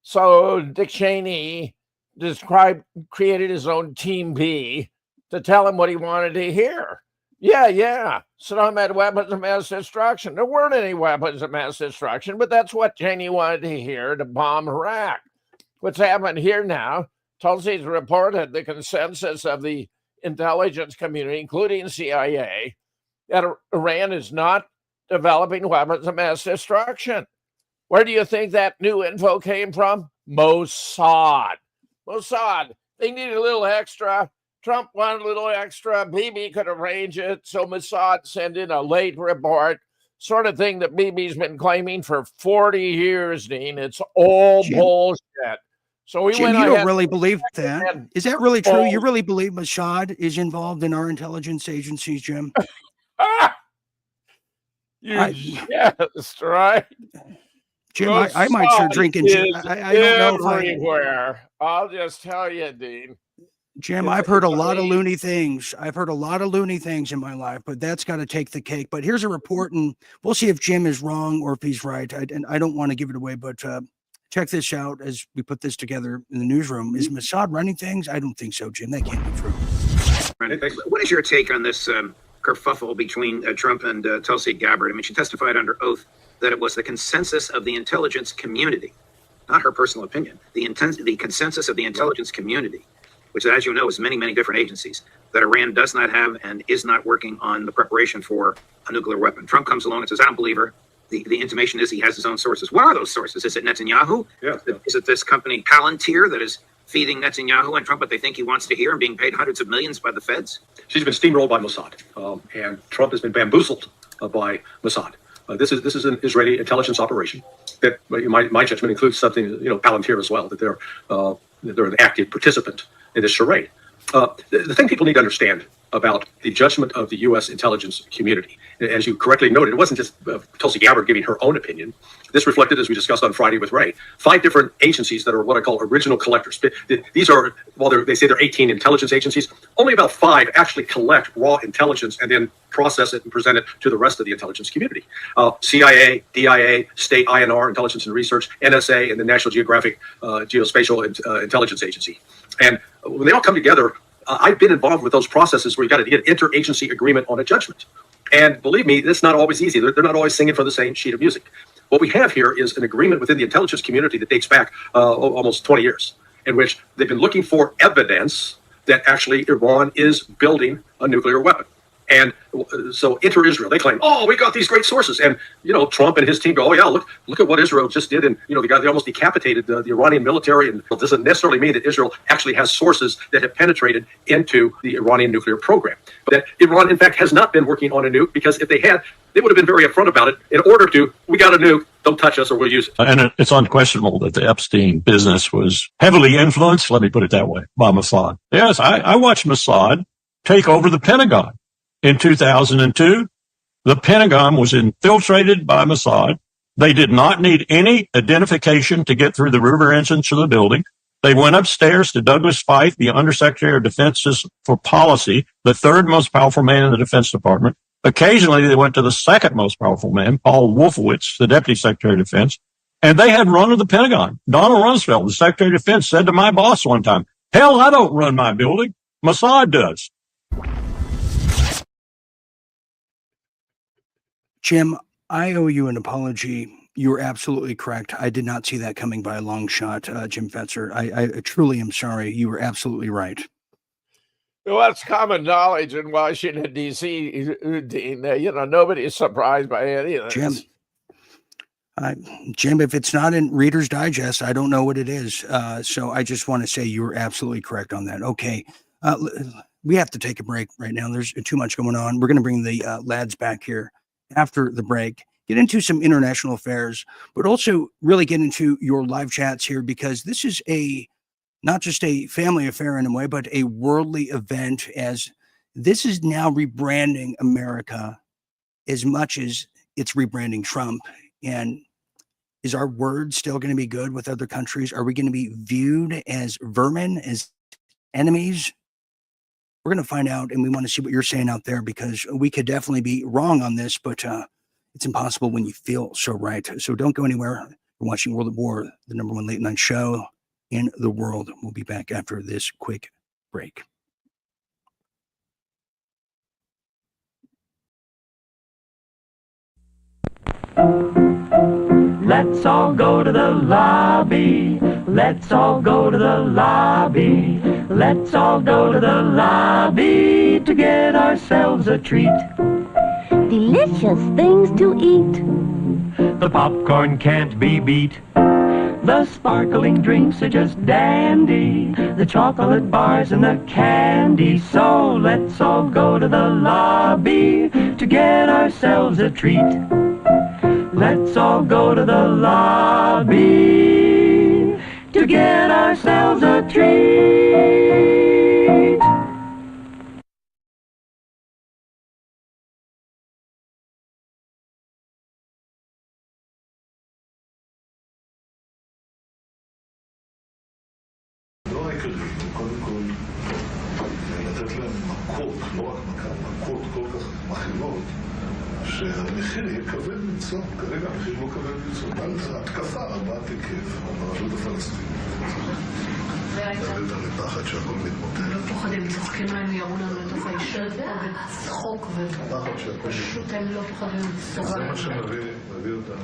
So Dick Cheney created his own Team B to tell him what he wanted to hear. Yeah. Saddam had weapons of mass destruction. There weren't any weapons of mass destruction, but that's what Cheney wanted to hear to bomb Iraq. What's happened here now, Tulsi's reported the consensus of the intelligence community, including CIA, that Iran is not developing weapons of mass destruction. Where do you think that new info came from? Mossad. They needed a little extra. Trump wanted a little extra. Bibi could arrange it. So Mossad sent in a late report, sort of thing that Bibi's been claiming for 40 years, Dean. It's all bullshit. So we Jim, you don't really believe that. Is that really true? You really believe Mossad is involved in our intelligence agencies, Jim? Yes, right. Jim, I might start drinking. I don't know everywhere. I'll just tell you, Dean. Jim, I've heard a lot of loony things. I've heard a lot of loony things in my life, but that's got to take the cake. But here's a report, and we'll see if Jim is wrong or if he's right. I don't want to give it away, but check this out as we put this together in the newsroom. Is Mossad running things? I don't think so, Jim. That can't be true. What is your take on this kerfuffle between Trump and Tulsi Gabbard? I mean, she testified under oath that it was the consensus of the intelligence community, not her personal opinion, the consensus of the intelligence community, which, as you know, is many, many different agencies, that Iran does not have and is not working on the preparation for a nuclear weapon. Trump comes along and says, I don't believe her. The intimation is he has his own sources. What are those sources? Is it Netanyahu? Yeah. Is it this company Palantir that is feeding Netanyahu and Trump what they think he wants to hear and being paid hundreds of millions by the feds? She's been steamrolled by Mossad, and Trump has been bamboozled by Mossad. This is an Israeli intelligence operation that, my judgment, includes something, Palantir as well, that they're an active participant in this charade. The thing people need to understand about the judgment of the U.S. intelligence community, as you correctly noted, it wasn't just Tulsi Gabbard giving her own opinion. This reflected, as we discussed on Friday with Ray, 5 different agencies that are what I call original collectors. These are, while they say they're 18 intelligence agencies, only about 5 actually collect raw intelligence and then process it and present it to the rest of the intelligence community. CIA, DIA, State INR, Intelligence and Research, NSA, and the National Geographic Geospatial Intelligence Agency. And when they all come together, I've been involved with those processes where you got to get interagency agreement on a judgment. And believe me, that's not always easy. They're not always singing from the same sheet of music. What we have here is an agreement within the intelligence community that dates back almost 20 years, in which they've been looking for evidence that actually Iran is building a nuclear weapon. And so inter-Israel, they claim, oh, we got these great sources. And, Trump and his team go, oh, yeah, look at what Israel just did. And, they almost decapitated the Iranian military. And it doesn't necessarily mean that Israel actually has sources that have penetrated into the Iranian nuclear program. But that Iran, in fact, has not been working on a nuke, because if they had, they would have been very upfront about it in order to, we got a nuke, don't touch us or we'll use it. And it's unquestionable that the Epstein business was heavily influenced, let me put it that way, by Mossad. Yes, I watched Mossad take over the Pentagon. In 2002, the Pentagon was infiltrated by Mossad. They did not need any identification to get through the river entrance of the building. They went upstairs to Douglas Feith, the Undersecretary of Defense for Policy, the third most powerful man in the Defense Department. Occasionally, they went to the second most powerful man, Paul Wolfowitz, the Deputy Secretary of Defense, and they had run of the Pentagon. Donald Rumsfeld, the Secretary of Defense, said to my boss one time, "Hell, I don't run my building. Mossad does." Jim, I owe you an apology. You were absolutely correct. I did not see that coming by a long shot, Jim Fetzer. I truly am sorry. You were absolutely right. Well, that's common knowledge in Washington, D.C., Dean. Nobody is surprised by any of this. Jim, if it's not in Reader's Digest, I don't know what it is. So I just want to say you were absolutely correct on that. Okay. We have to take a break right now. There's too much going on. We're going to bring the lads back here after the break, get into some international affairs, but also really get into your live chats here, because this is not just a family affair in a way, but a worldly event, as this is now rebranding America as much as it's rebranding Trump. And is our word still going to be good with other countries? Are we going to be viewed as vermin, as enemies? We're going to find out, and we want to see what you're saying out there, because we could definitely be wrong on this, but it's impossible when you feel so right. So don't go anywhere. You're watching World at War, the #1 late night show in the world. We'll be back after this quick break. Let's all go to the lobby. Let's all go to the lobby. Let's all go to the lobby to get ourselves a treat. Delicious things to eat. The popcorn can't be beat. The sparkling drinks are just dandy. The chocolate bars and the candy. So let's all go to the lobby to get ourselves a treat. Let's all go to the lobby to get ourselves a treat. לא העיקרי, קודם כל לתת להם מכות, לא רק מכות כל כך מכירות, שהמחיר יהיה כבד מצוא. כרגע המחיר לא כבד מצוא. ההתקפה רבת היקף ברשות הפלסטינית. מדברת על פחד שהכל מתמוטט. לא פוחדים, צוחקים להם, יראו לנו לתוך הישב וצחוק ופשוט הם לא פוחדים לצחוק. זה מה שמביא אותם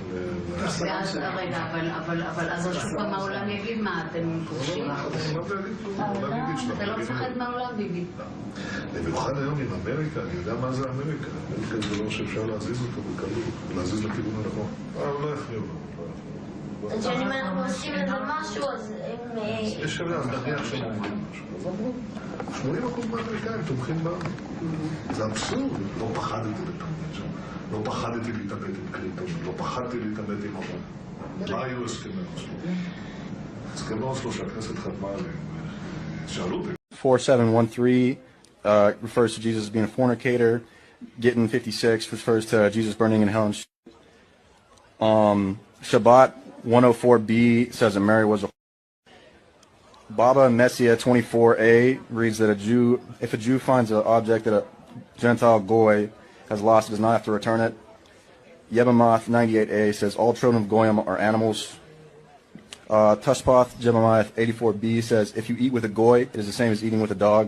ואז רגע, אבל אז שוב פעם העולם יגיד מה אתם פוגשים. אתה לא מפחד מהעולם, ביבי. במיוחד היום עם אמריקה, אני יודע מה זה אמריקה. אמריקה זה לא שאפשר להזיז אותו בקלות, להזיז לכיוון הנכון. לא יכניעו לו. אז שאם אנחנו עושים איזה משהו, אז הם... יש שווה, אז נניח שהם אומרים משהו. 80% מהאמריקאים תומכים בנו. זה אבסורד. לא פחדתי להתאבד שם. לא פחדתי להתאבד עם קלינטון. לא פחדתי להתאבד עם אובמה. מה היו הסכמי אוסלו? הסכמי אוסלו שהכנסת חתמה עליהם. שאלו אותי. 4713 refers to Jesus as being a fornicator. Getting 56 refers to Jesus burning in hell and Shabbat 104b says that Mary was a Baba Messiah 24a reads that if a Jew finds an object that a Gentile Goy has lost, he does not have to return it. Yebamoth 98a says all children of Goyim are animals. Tushpoth Jebamiah 84b says if you eat with a Goy, it is the same as eating with a dog.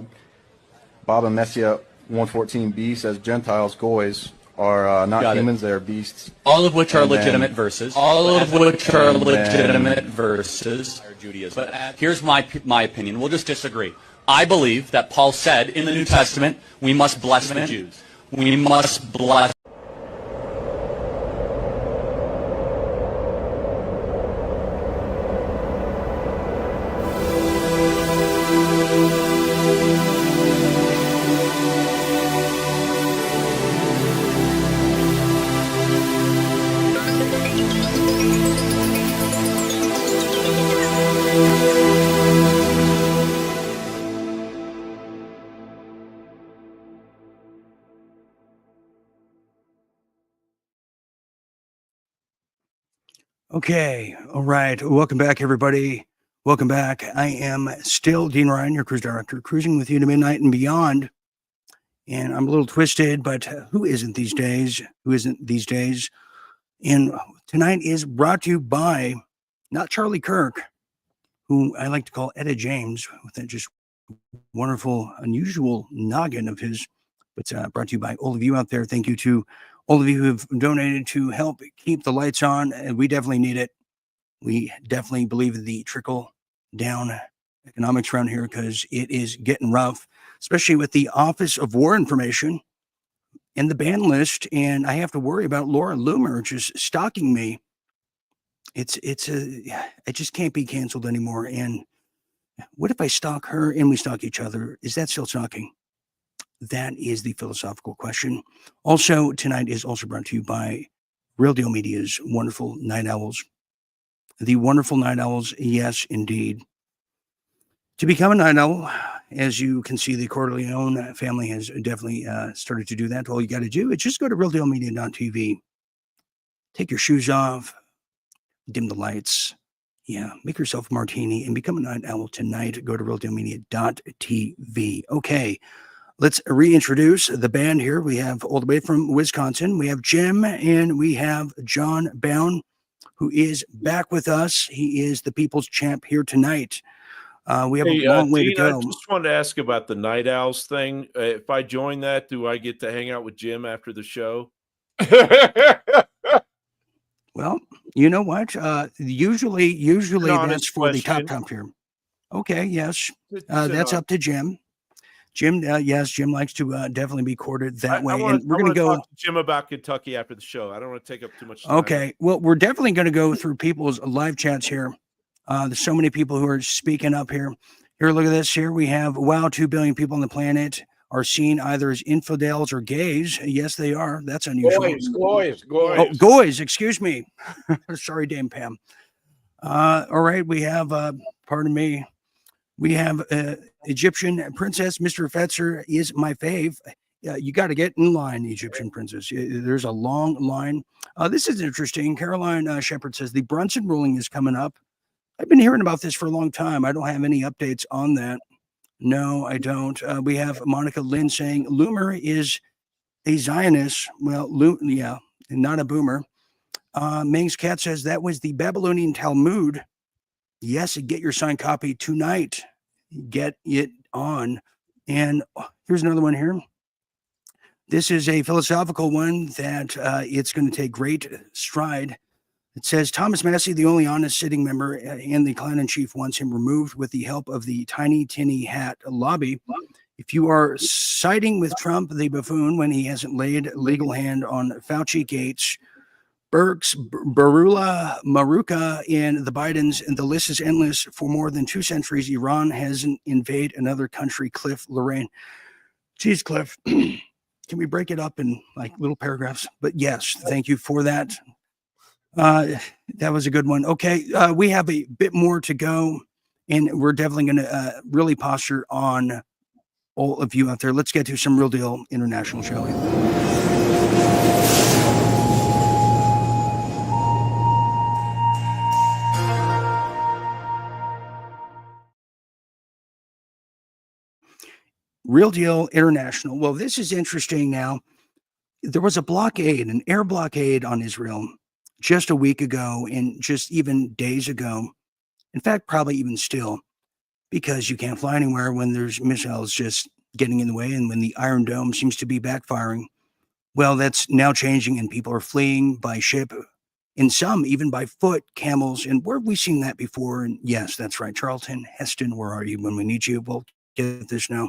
Baba Messiah 114b says Gentiles, Goys, are not humans, they are beasts. All of which are legitimate verses. All of which are legitimate verses. But here's my opinion. We'll just disagree. I believe that Paul said in the New Testament, we must bless the Jews. We must bless. Okay. All right. Welcome back, everybody. Welcome back. I am still Dean Ryan, your cruise director, cruising with you to midnight and beyond. And I'm a little twisted, but who isn't these days? Who isn't these days? And tonight is brought to you by not Charlie Kirk, who I like to call Etta James, with that just wonderful, unusual noggin of his, but brought to you by all of you out there. Thank you to all of you who have donated to help keep the lights on. And we definitely need it. We definitely believe in the trickle down economics around here because it is getting rough, especially with the Office of War Information and the ban list. And I have to worry about Laura Loomer just stalking me. I just can't be canceled anymore. And what if I stalk her and we stalk each other? Is that still stalking? That is the philosophical question. Also, tonight is also brought to you by Real Deal Media's wonderful Night Owls. The wonderful Night Owls, yes, indeed. To become a Night Owl, as you can see, the Corleone family has definitely started to do that. All you got to do is just go to realdealmedia.tv, take your shoes off, dim the lights, make yourself a martini, and become a Night Owl tonight. Go to realdealmedia.tv. Okay, let's reintroduce the band here. We have all the way from Wisconsin, we have Jim, and we have John Bound, who is back with us. He is the people's champ here tonight. We have a long way to go. I just wanted to ask about the Night Owls thing. If I join that, do I get to hang out with Jim after the show? Well, you know what? Usually that's for the top comp here. Okay, yes. That's up to Jim. Jim, yes, Jim likes to definitely be courted that way. And we're going to go talk to Jim about Kentucky after the show. I don't want to take up too much time. Okay, well, we're definitely going to go through people's live chats here. There's so many people who are speaking up here. Here, look at this. Here we have, 2 billion people on the planet are seen either as infidels or gays. Yes, they are. That's unusual. Goys. Oh, goys, excuse me. Sorry, Dame Pam. All right, we have, pardon me, we have Egyptian princess, Mr. Fetzer is my fave. You got to get in line, Egyptian princess. There's a long line. This is interesting. Caroline Shepard says the Brunson ruling is coming up. I've been hearing about this for a long time. I don't have any updates on that. No, I don't. We have Monica Lynn saying Loomer is a Zionist. Well, not a boomer. Ming's Cat says that was the Babylonian Talmud. Yes, get your signed copy tonight. Get it on. And here's another one here. This is a philosophical one that it's going to take great stride. It says Thomas Massie, the only honest sitting member and the clan in chief, wants him removed with the help of the Tiny Tinny Hat lobby. If you are siding with Trump, the buffoon, when he hasn't laid legal hand on Fauci, Gates, Burks, Barula, Maruka, and the Bidens, and the list is endless. For more than 2 centuries, Iran hasn't invaded another country. Cliff Lorraine. Geez, Cliff, can we break it up in like little paragraphs? But yes, thank you for that. That was a good one. Okay, we have a bit more to go, and we're definitely going to really posture on all of you out there. Let's get to some Real Deal International, shall we? Real Deal International. Well, this is interesting now. There was a blockade, an air blockade on Israel just a week ago and just even days ago. In fact, probably even still, because you can't fly anywhere when there's missiles just getting in the way and when the Iron Dome seems to be backfiring. Well, that's now changing and people are fleeing by ship and some even by foot, camels. And where have we seen that before? And yes, that's right. Charlton Heston, where are you when we need you? Well, get this now.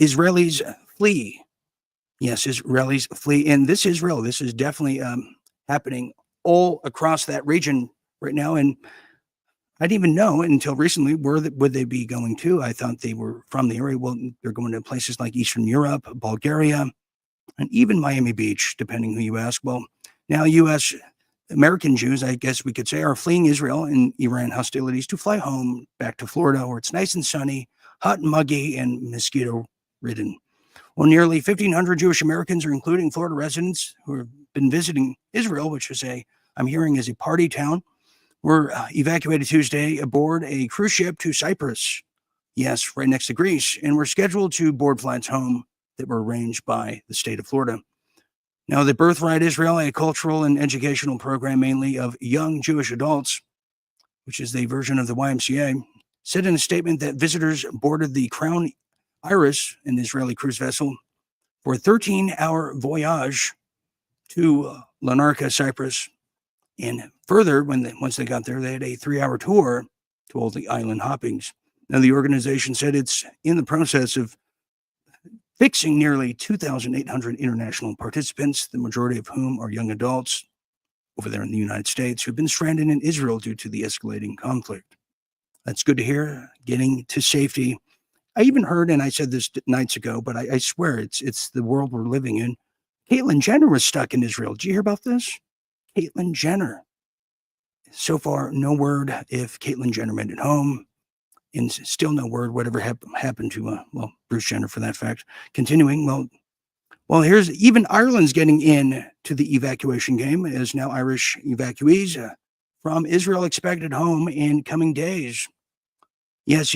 Israelis flee. Yes, Israelis flee. And this Israel, this is definitely happening all across that region right now. And I didn't even know until recently where would they be going to. I thought they were from the area. Well, they're going to places like Eastern Europe, Bulgaria, and even Miami Beach, depending who you ask. Well, now U.S. American Jews, I guess we could say, are fleeing Israel and Iran hostilities to fly home back to Florida, where it's nice and sunny, hot and muggy, and mosquito-ridden. Well, nearly 1,500 Jewish Americans are including Florida residents who have been visiting Israel, which is I'm hearing is a party town. were evacuated Tuesday aboard a cruise ship to Cyprus. Yes, right next to Greece, and were scheduled to board flights home that were arranged by the state of Florida. Now, the Birthright Israel, a cultural and educational program mainly of young Jewish adults, which is the version of the YMCA, said in a statement that visitors boarded the Crown Iris, an Israeli cruise vessel, for a 13-hour voyage to Larnaca, Cyprus. And further, once they got there, they had a 3-hour tour to all the island hoppings. Now, the organization said it's in the process of fixing nearly 2,800 international participants, the majority of whom are young adults over there in the United States who've been stranded in Israel due to the escalating conflict. That's good to hear, getting to safety. I even heard, and I said this nights ago, but I swear it's the world we're living in. Caitlyn Jenner was stuck in Israel. Did you hear about this? Caitlyn Jenner. So far, no word if Caitlyn Jenner made it home. And still no word whatever happened to, Bruce Jenner for that fact. Continuing, well, here's even Ireland's getting in to the evacuation game as now Irish evacuees from Israel expected home in coming days. Yes,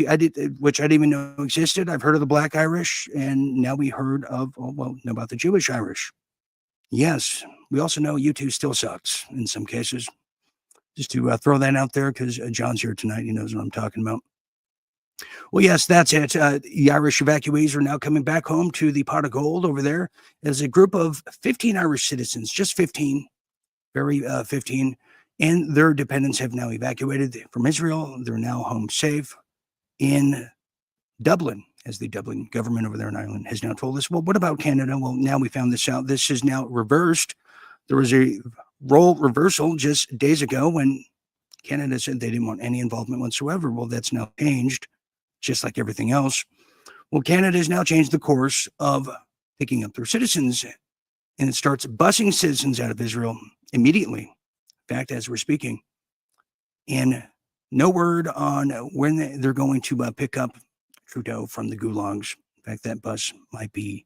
which I didn't even know existed. I've heard of the Black Irish, and now we heard of, know about the Jewish Irish. Yes, we also know U2 still sucks in some cases. Just to throw that out there because John's here tonight. He knows what I'm talking about. Well, yes, that's it. The Irish evacuees are now coming back home to the Pot of Gold over there as a group of 15 Irish citizens, just 15, 15, and their dependents have now evacuated from Israel. They're now home safe in Dublin, as the Dublin government over there in Ireland has now told us. Well, what about Canada? Well, now we found this out. This is now reversed. There was a role reversal just days ago when Canada said they didn't want any involvement whatsoever. Well, that's now changed, just like everything else. Well, Canada has now changed the course of picking up their citizens, and it starts busing citizens out of Israel immediately. In fact, as we're speaking, and no word on when they're going to pick up Trudeau from the gulags. In fact, that bus might be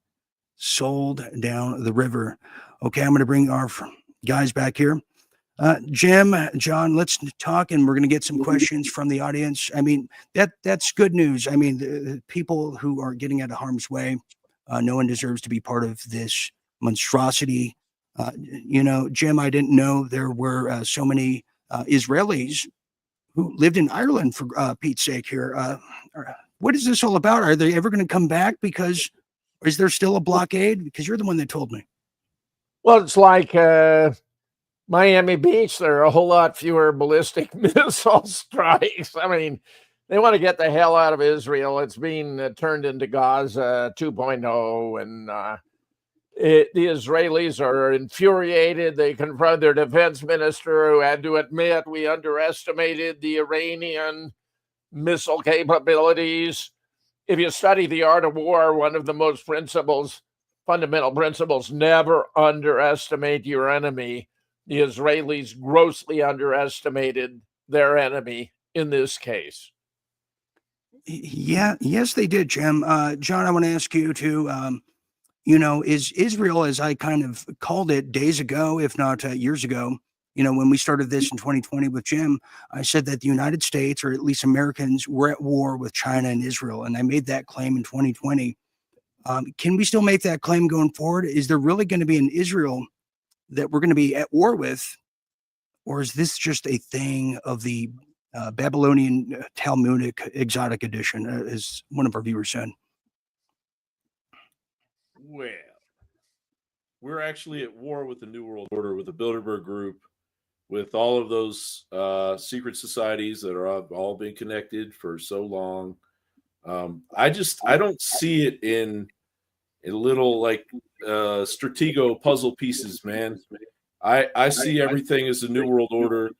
sold down the river. Okay, I'm going to bring our guys back here. Jim, John, let's talk, and we're going to get some questions from the audience. I mean, that's good news. I mean, the people who are getting out of harm's way, no one deserves to be part of this monstrosity. Jim, I didn't know there were so many Israelis who lived in Ireland, for Pete's sake here. What is this all about? Are they ever going to come back? Because is there still a blockade? Because you're the one that told me. Well, it's like Miami Beach. There are a whole lot fewer ballistic missile strikes. I mean, they want to get the hell out of Israel. It's being turned into Gaza 2.0, and the Israelis are infuriated. They confront their defense minister, who had to admit we underestimated the Iranian missile capabilities. If you study the art of war, one of the most fundamental principles, never underestimate your enemy. The Israelis grossly underestimated their enemy in this case. Yeah, yes, they did, Jim. John, I want to ask you to, is Israel, as I kind of called it days ago, if not years ago, when we started this in 2020 with Jim, I said that the United States, or at least Americans, were at war with China and Israel. And I made that claim in 2020. Can we still make that claim going forward? Is there really going to be an Israel that we're going to be at war with? Or is this just a thing of the Babylonian Talmudic exotic edition, as one of our viewers said? Well, we're actually at war with the New World Order, with the Bilderberg Group, with all of those secret societies that are all been connected for so long. I don't see it in little stratego puzzle pieces, man. I see everything as the New World Order.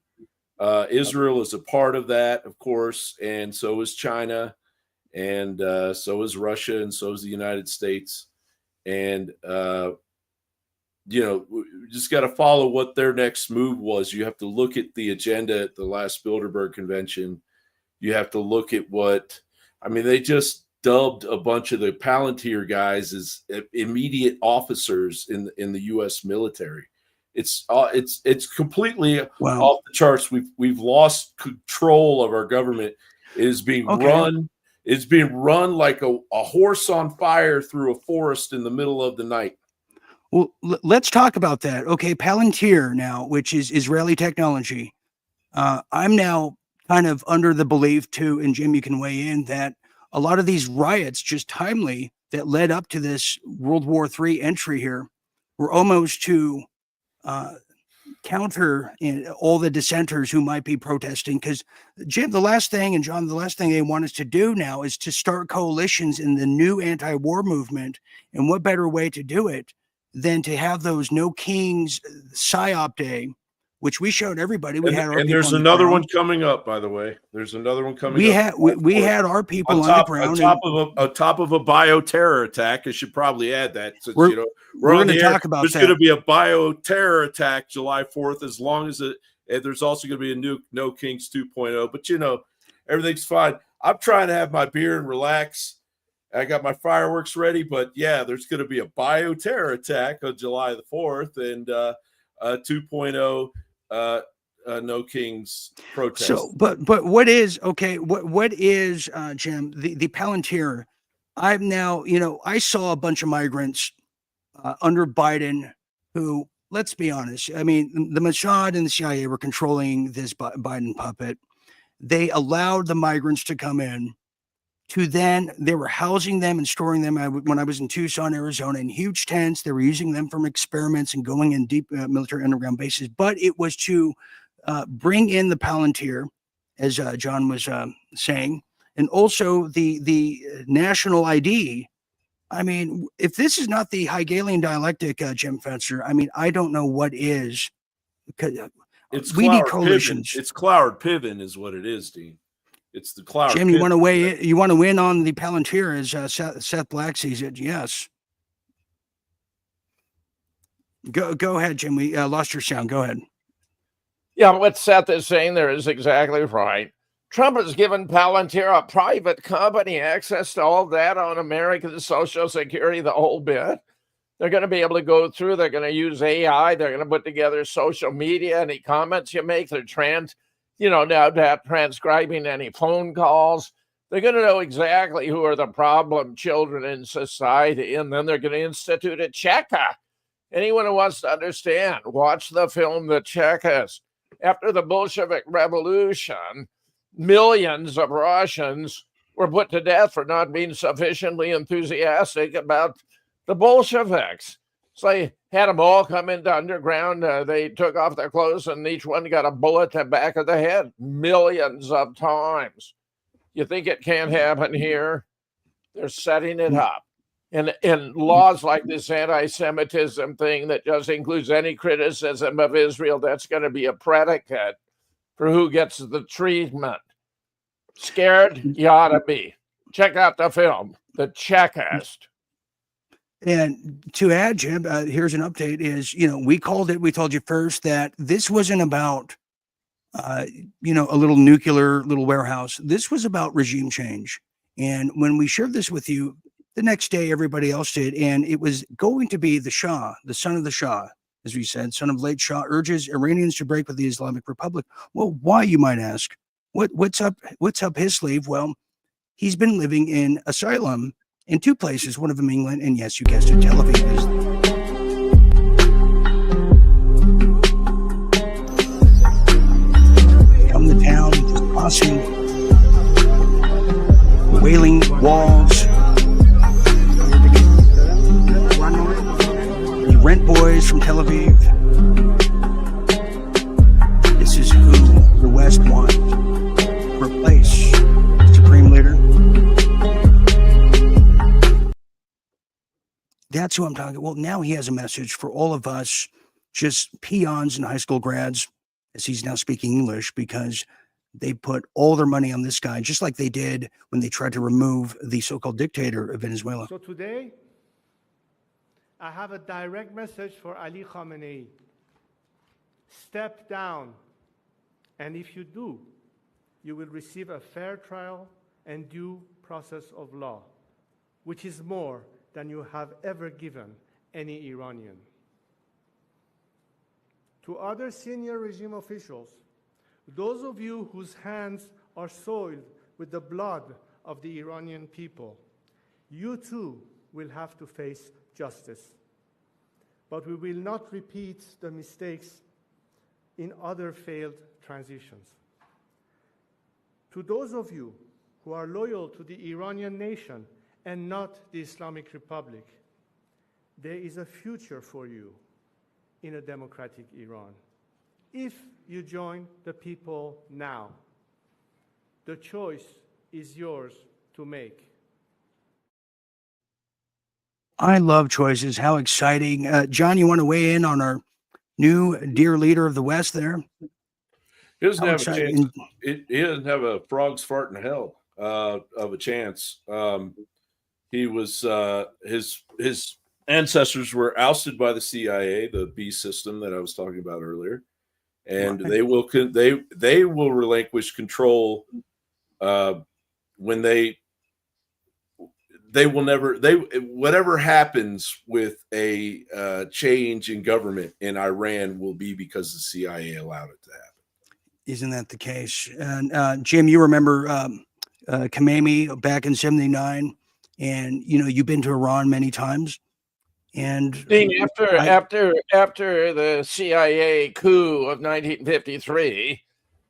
Israel is a part of that, of course, and so is China, and so is Russia, and so is the United States. And you just got to follow what their next move was. You have to look at the agenda at the last Bilderberg convention. You have to look at they just dubbed a bunch of the Palantir guys as immediate officers in the U.S. military. It's completely Wow. off the charts. We've lost control of our government. It is being run. It's being run like a horse on fire through a forest in the middle of the night. Well, let's talk about that. Okay, Palantir now, which is Israeli technology. I'm now kind of under the belief too, and Jim, you can weigh in, that a lot of these riots, just timely, that led up to this World War III entry here, were almost to counter all the dissenters who might be protesting. Because Jim, the last thing, and John, the last thing they want us to do now is to start coalitions in the new anti-war movement. And what better way to do it than to have those No Kings PSYOP Day, which we showed everybody. We had our and people there's on the another ground. one coming up, by the way. There's another one coming We up. we had our people on the ground on top of a bioterror attack. I should probably add that, since we're going to talk about there's that. going to be a bioterror attack July 4th, as long as and there's also going to be a new No Kings 2.0. But everything's fine. I'm trying to have my beer and relax. I got my fireworks ready, but yeah, there's going to be a bioterror attack on July the 4th, and 2.0 No Kings protest. So, but what is what is Jim, the Palantir? I'm now, I saw a bunch of migrants under Biden who, let's be honest, I mean, the Mossad and the CIA were controlling this Biden puppet. They allowed the migrants to come in. They were housing them and storing them. When I was in Tucson, Arizona, in huge tents, they were using them from experiments and going in deep military underground bases. But it was to bring in the Palantir, as John was saying, and also the national ID. I mean, if this is not the Hegelian dialectic, Jim Fetzer, I mean, I don't know what is. We need coalitions. It's Cloward Piven is what it is, Dean. It's the Cloward. Jim, you want to weigh? You want to win on the Palantir, as Seth Black sees it? Yes. Go ahead, Jim. We lost your sound. Go ahead. Yeah, what Seth is saying there is exactly right. Trump has given Palantir, a private company, access to all data on American Social Security, the whole bit. They're going to be able to go through. They're going to use AI. They're going to put together social media. Any comments you make, they're now transcribing any phone calls. They're going to know exactly who are the problem children in society, and then they're going to institute a checker. Anyone who wants to understand, watch the film The Checkers. After the Bolshevik Revolution, millions of Russians were put to death for not being sufficiently enthusiastic about the Bolsheviks. So they had them all come into underground. They took off their clothes, and each one got a bullet to the back of the head millions of times. You think it can't happen here? They're setting it up. And laws like this anti-Semitism thing that just includes any criticism of Israel, that's going to be a predicate for who gets the treatment. Scared? You ought to be. Check out the film, The Checkist. And to add, Jim, here's an update is, we told you first that this wasn't about, a little nuclear little warehouse. This was about regime change. And when we shared this with you, the next day, everybody else did. And it was going to be the Shah, the son of the Shah, as we said, son of late Shah, urges Iranians to break with the Islamic Republic. Well, why, you might ask? What's up his sleeve? Well, he's been living in asylum in two places, one of them England, and yes, you guessed it, Tel Aviv is come to town, crossing wailing walls. The rent boys from Tel Aviv. This is who the West wants to replace Supreme Leader. That's who I'm talking. Well, now he has a message for all of us, just peons and high school grads, as he's now speaking English, because they put all their money on this guy, just like they did when they tried to remove the so-called dictator of Venezuela. So today, I have a direct message for Ali Khamenei. Step down, and if you do, you will receive a fair trial and due process of law, which is more than you have ever given any Iranian. To other senior regime officials, those of you whose hands are soiled with the blood of the Iranian people, you too will have to face justice. But we will not repeat the mistakes in other failed transitions. To those of you who are loyal to the Iranian nation and not the Islamic Republic, there is a future for you in a democratic Iran. If you join the people now, the choice is yours to make. I love choices. How exciting. John, you want to weigh in on our new dear leader of the West there? He doesn't How have a exciting. chance. He doesn't have a frog's fart in hell of a chance. He was his ancestors were ousted by the CIA, the B system that I was talking about earlier, and Right. they will relinquish control when they will never whatever happens with a change in government in Iran will be because the CIA allowed it to happen. Isn't that the case? And Jim, you remember Khamenei back in '79, and you've been to Iran many times. And after the CIA coup of 1953,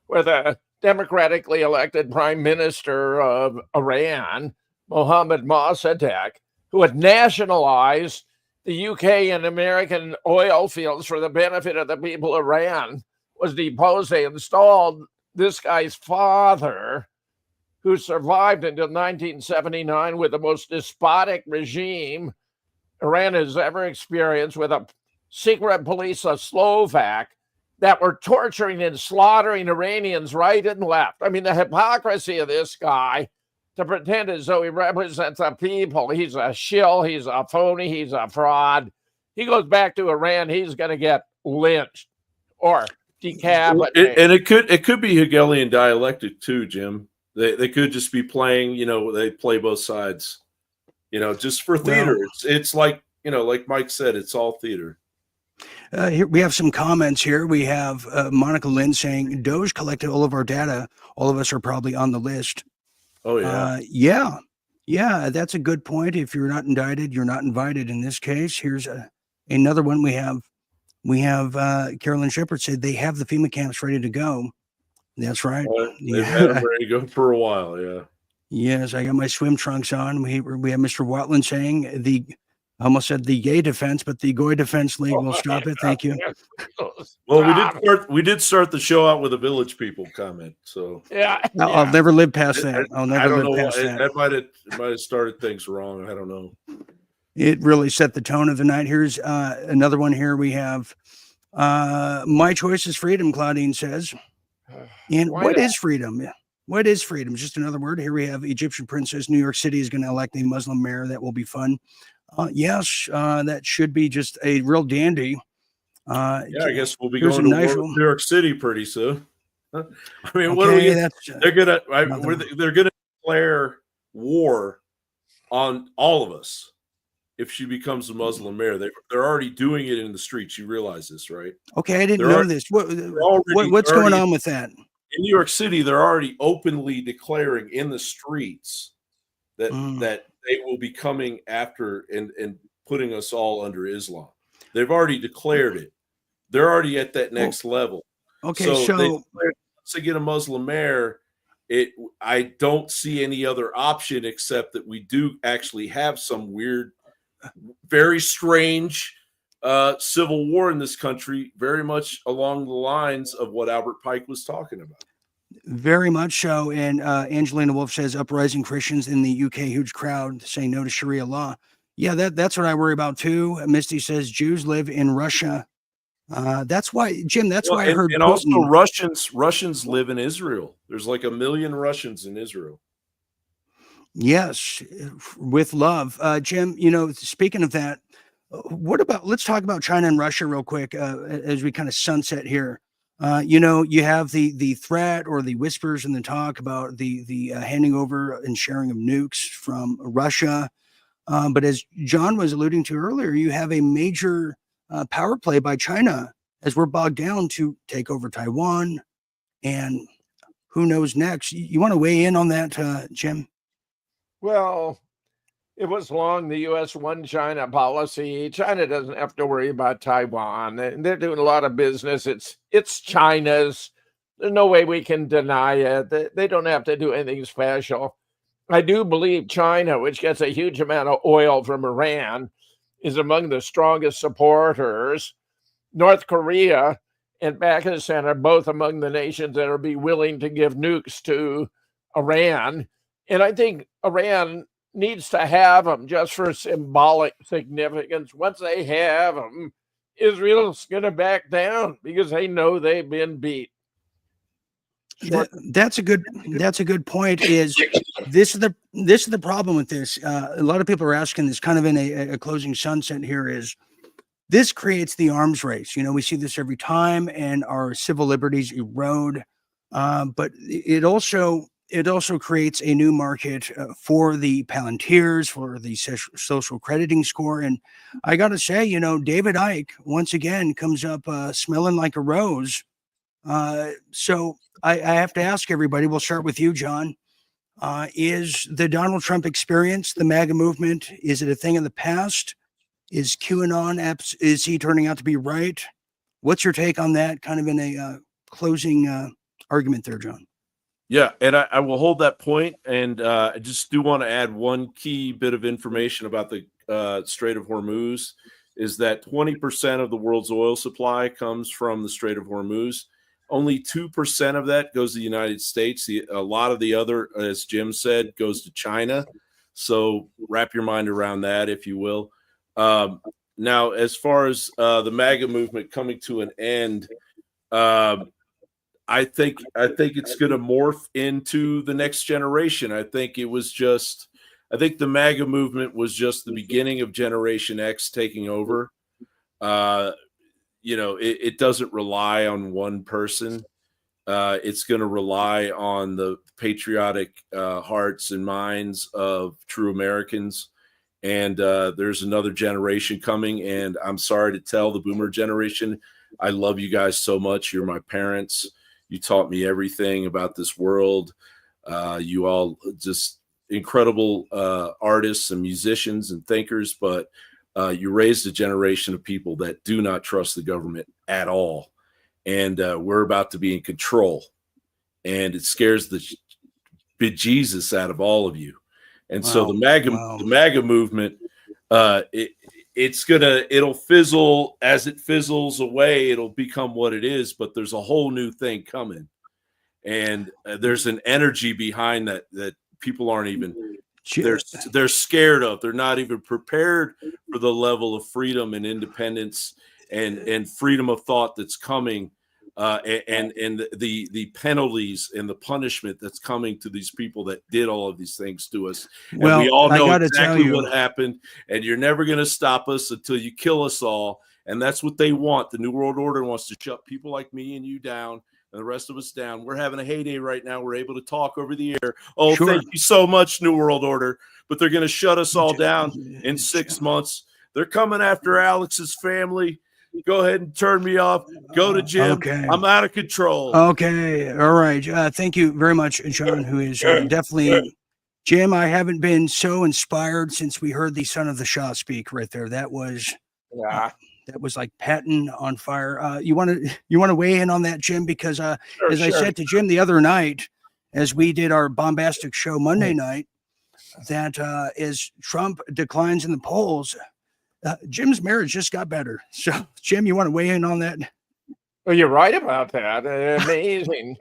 with a democratically elected prime minister of Iran, Mohammad Mossadegh, who had nationalized the UK and American oil fields for the benefit of the people of Iran, was deposed. They installed this guy's father, who survived until 1979 with the most despotic regime Iran has ever experienced, with a secret police of Slovak that were torturing and slaughtering Iranians right and left. I mean, the hypocrisy of this guy to pretend as though he represents the people. He's a shill, he's a phony, he's a fraud. He goes back to Iran, he's going to get lynched or decapitated. And it could be Hegelian dialectic too, Jim. They could just be playing, they play both sides. Just for theater. Well, it's like, like Mike said, it's all theater. Here we have some comments here. We have Monica Lynn saying, Doge collected all of our data. All of us are probably on the list. Oh, yeah. Yeah, that's a good point. If you're not indicted, you're not invited in this case. Here's another one we have. Carolyn Shepard said they have the FEMA camps ready to go. That's right. They've had them ready to go for a while, yeah. Yes, I got my swim trunks on. We have Mr. Watland saying I almost said the gay defense, but the Goy Defense League will stop it. Thank you. Well, we did start the show out with a Village People comment. So yeah, I'll never live past that. I'll never live past that. That might have started things wrong. I don't know. It really set the tone of the night. Here's another one. Here we have my choice is freedom. Claudine says, and what is freedom? What is freedom? Just another word. Here we have Egyptian princess. New York City is going to elect a Muslim mayor. That will be fun. Yes, that should be just a real dandy. I guess we'll be going to New York City pretty soon. I mean, what are we? They're gonna declare war on all of us if she becomes a Muslim mayor. They're already doing it in the streets. You realize this, right? Okay, I didn't know this. What's going on with that? In New York City, they're already openly declaring in the streets that they will be coming after and putting us all under Islam. They've already declared it. They're already at that next level. Okay, so once they get a Muslim mayor, I don't see any other option except that we do actually have some weird, very strange civil war in this country, very much along the lines of what Albert Pike was talking about. Very much so. And Angelina Wolf says uprising Christians in the UK, huge crowd saying no to Sharia law. Yeah, that's what I worry about too. Misty says Jews live in Russia. That's why, Jim, why I heard. And also Russians live in Israel. There's like 1 million Russians in Israel. Yes, with love. Jim, speaking of that, let's talk about China and Russia real quick as we kind of sunset here. You have the threat or the whispers and the talk about the handing over and sharing of nukes from Russia. But as John was alluding to earlier, you have a major power play by China as we're bogged down to take over Taiwan, and who knows next. You want to weigh in on that, Jim? Well, it was long the U.S. one China policy. China doesn't have to worry about Taiwan. They're doing a lot of business. It's China's. There's no way we can deny it. They don't have to do anything special. I do believe China, which gets a huge amount of oil from Iran, is among the strongest supporters. North Korea and Pakistan are both among the nations that will be willing to give nukes to Iran. And I think Iran needs to have them just for symbolic significance. Once they have them, Israel's going to back down because they know they've been beat. That's a good point. Is this is the problem with this? A lot of people are asking this kind of in a closing sunset here. Is this creates the arms race? We see this every time, and our civil liberties erode. But it also creates a new market for the Palantirs, for the social crediting score. And I got to say, David Icke once again comes up smelling like a rose. So I have to ask everybody, we'll start with you, John. Is the Donald Trump experience, the MAGA movement, is it a thing of the past? Is QAnon, is he turning out to be right? What's your take on that, kind of in a closing argument there, John? Yeah, and I will hold that point, and I just do want to add one key bit of information about the Strait of Hormuz, is that 20% of the world's oil supply comes from the Strait of Hormuz. Only 2% of that goes to the United States. A lot of the other, as Jim said, goes to China. So wrap your mind around that, if you will. Now, as far as the MAGA movement coming to an end, I think it's going to morph into the next generation. I think the MAGA movement was just the beginning of Generation X taking over. It doesn't rely on one person. It's going to rely on the patriotic hearts and minds of true Americans. And there's another generation coming. And I'm sorry to tell the boomer generation, I love you guys so much. You're my parents. You taught me everything about this world. You all just incredible artists and musicians and thinkers, but you raised a generation of people that do not trust the government at all. And we're about to be in control. And it scares the bejesus out of all of you. And so the MAGA movement, it'll fizzle. As it fizzles away, it'll become what it is, but there's a whole new thing coming. And there's an energy behind that people aren't even, they're scared of. They're not even prepared for the level of freedom and independence and freedom of thought that's coming. And the penalties and the punishment that's coming to these people that did all of these things to us. Well, and we all know exactly what happened, and you're never going to stop us until you kill us all. And that's what they want. The New World Order wants to shut people like me and you down and the rest of us down. We're having a heyday right now. We're able to talk over the air. Oh, sure. Thank you so much, New World Order. But they're going to shut us all down in 6 months. They're coming after Alex's family. Go ahead and turn me off. Go to Jim. Okay. I'm out of control. Okay. All right. Thank you very much, John, who is definitely Jim. I haven't been so inspired since we heard the son of the Shah speak right there. That was like Patton on fire. You want to weigh in on that, Jim? Because I said to Jim the other night, as we did our bombastic show Monday night, that as Trump declines in the polls, Jim's marriage just got better. So, Jim, you want to weigh in on that? Well, you're right about that. Amazing.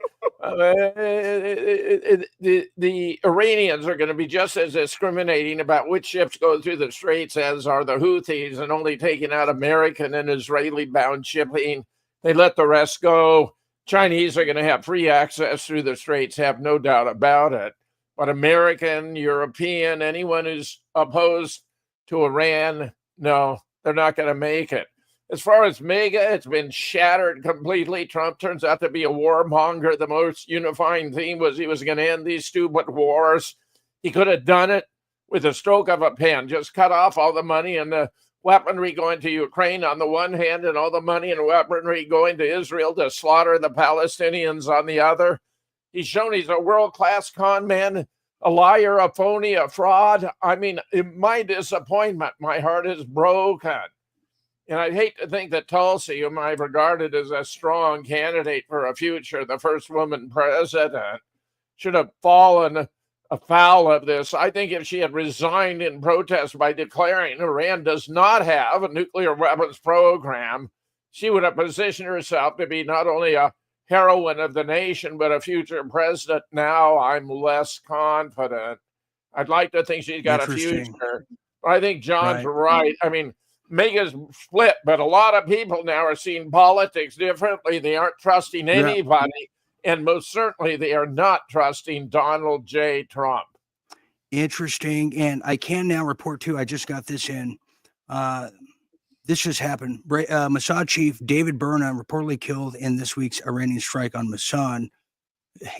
The Iranians are going to be just as discriminating about which ships go through the straits as are the Houthis, and only taking out American and Israeli-bound shipping. They let the rest go. Chinese are going to have free access through the straits, have no doubt about it. But American, European, anyone who's opposed to Iran, no, they're not going to make it. As far as MAGA, it's been shattered completely. Trump turns out to be a warmonger. The most unifying theme was he was going to end these stupid wars. He could have done it with a stroke of a pen, just cut off all the money and the weaponry going to Ukraine on the one hand and all the money and weaponry going to Israel to slaughter the Palestinians on the other. He's shown he's a world-class con man, a liar, a phony, a fraud. I mean, in my disappointment, my heart is broken. And I'd hate to think that Tulsi, whom I've regarded as a strong candidate for a future, the first woman president, should have fallen afoul of this. I think if she had resigned in protest by declaring Iran does not have a nuclear weapons program, she would have positioned herself to be not only a heroine of the nation, but a future president. Now I'm less confident. I'd like to think she's got a future. I think John's right. I mean, Mega's split, but a lot of people now are seeing politics differently. They aren't trusting anybody. And most certainly they are not trusting Donald J. Trump. Interesting. And I can now report too, I just got this in. This just happened. Mossad chief David Berna reportedly killed in this week's Iranian strike on Mossad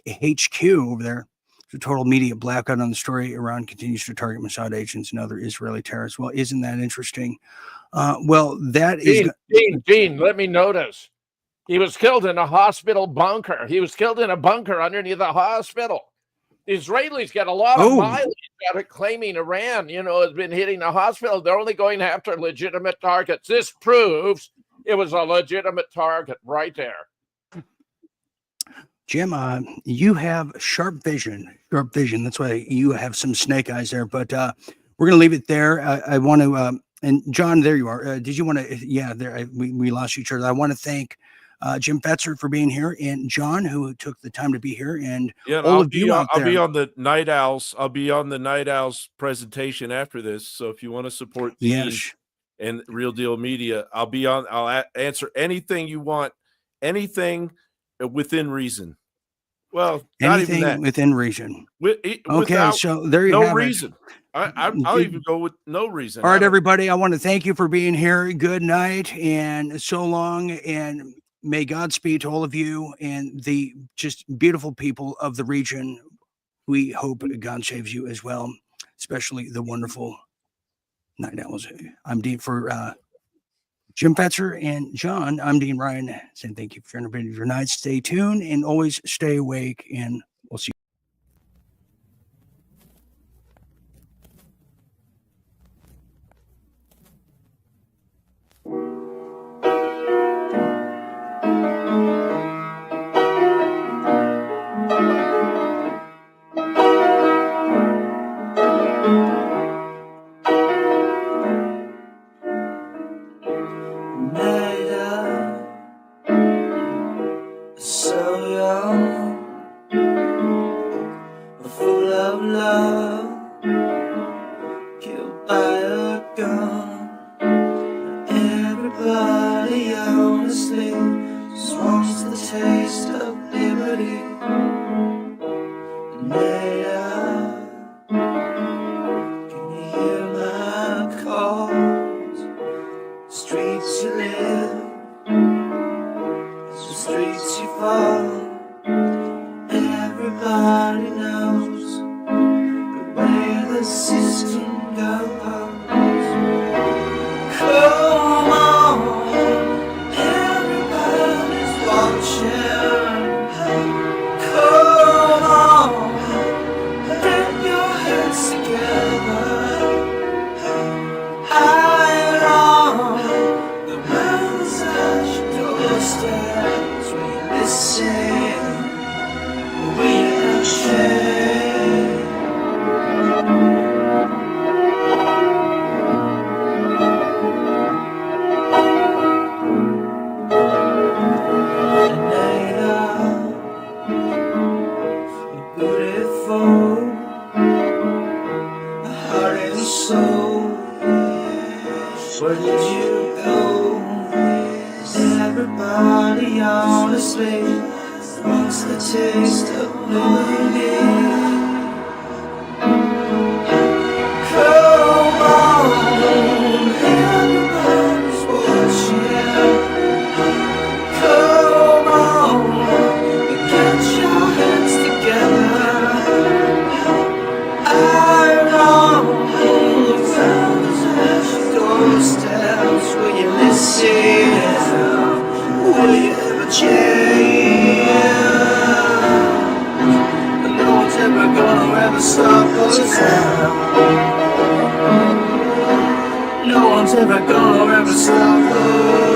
HQ over there. It's a total media blackout on the story. Iran continues to target Mossad agents and other Israeli terrorists. Well, isn't that interesting? Well, that is... Gene, let me notice. He was killed in a hospital bunker. He was killed in a bunker underneath a hospital. The Israelis get a lot of mileage out of claiming Iran, has been hitting the hospital. They're only going after legitimate targets. This proves it was a legitimate target right there. Jim, you have sharp vision. That's why you have some snake eyes there. But we're going to leave it there. I want to, and John, there you are. Did you want to? Yeah, there. We lost each other. I want to thank Jim Fetzer for being here, and John, who took the time to be here, and all of you out there. I'll be on the Night Owls. I'll be on the Night Owls presentation after this. So if you want to support me and Real Deal Media, I'll be on. I'll answer anything you want, anything within reason. Well, not anything even that. Within reason. Okay, so there you have reason. I'll even go with no reason. All right, everybody. I want to thank you for being here. Good night and so long, and may God speed to all of you and the just beautiful people of the region. We hope God saves you as well, especially the wonderful Night Owls. I'm Dean for Jim Fetzer and John. I'm Dean Ryan saying thank you for your night. Stay tuned and always stay awake, and we'll see you. Stay. ever gonna ever stop us now. No one's ever gonna ever stop us.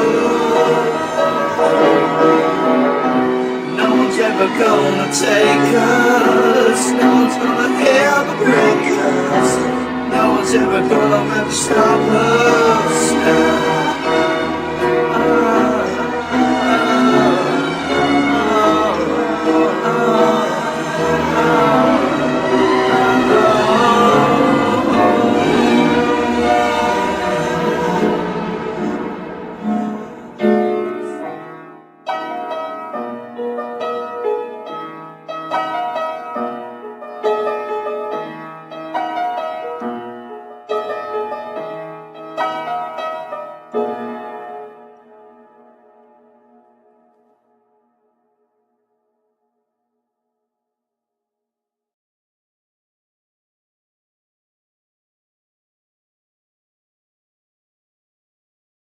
No one's ever gonna take us. No one's gonna ever break us. No one's ever gonna ever stop us.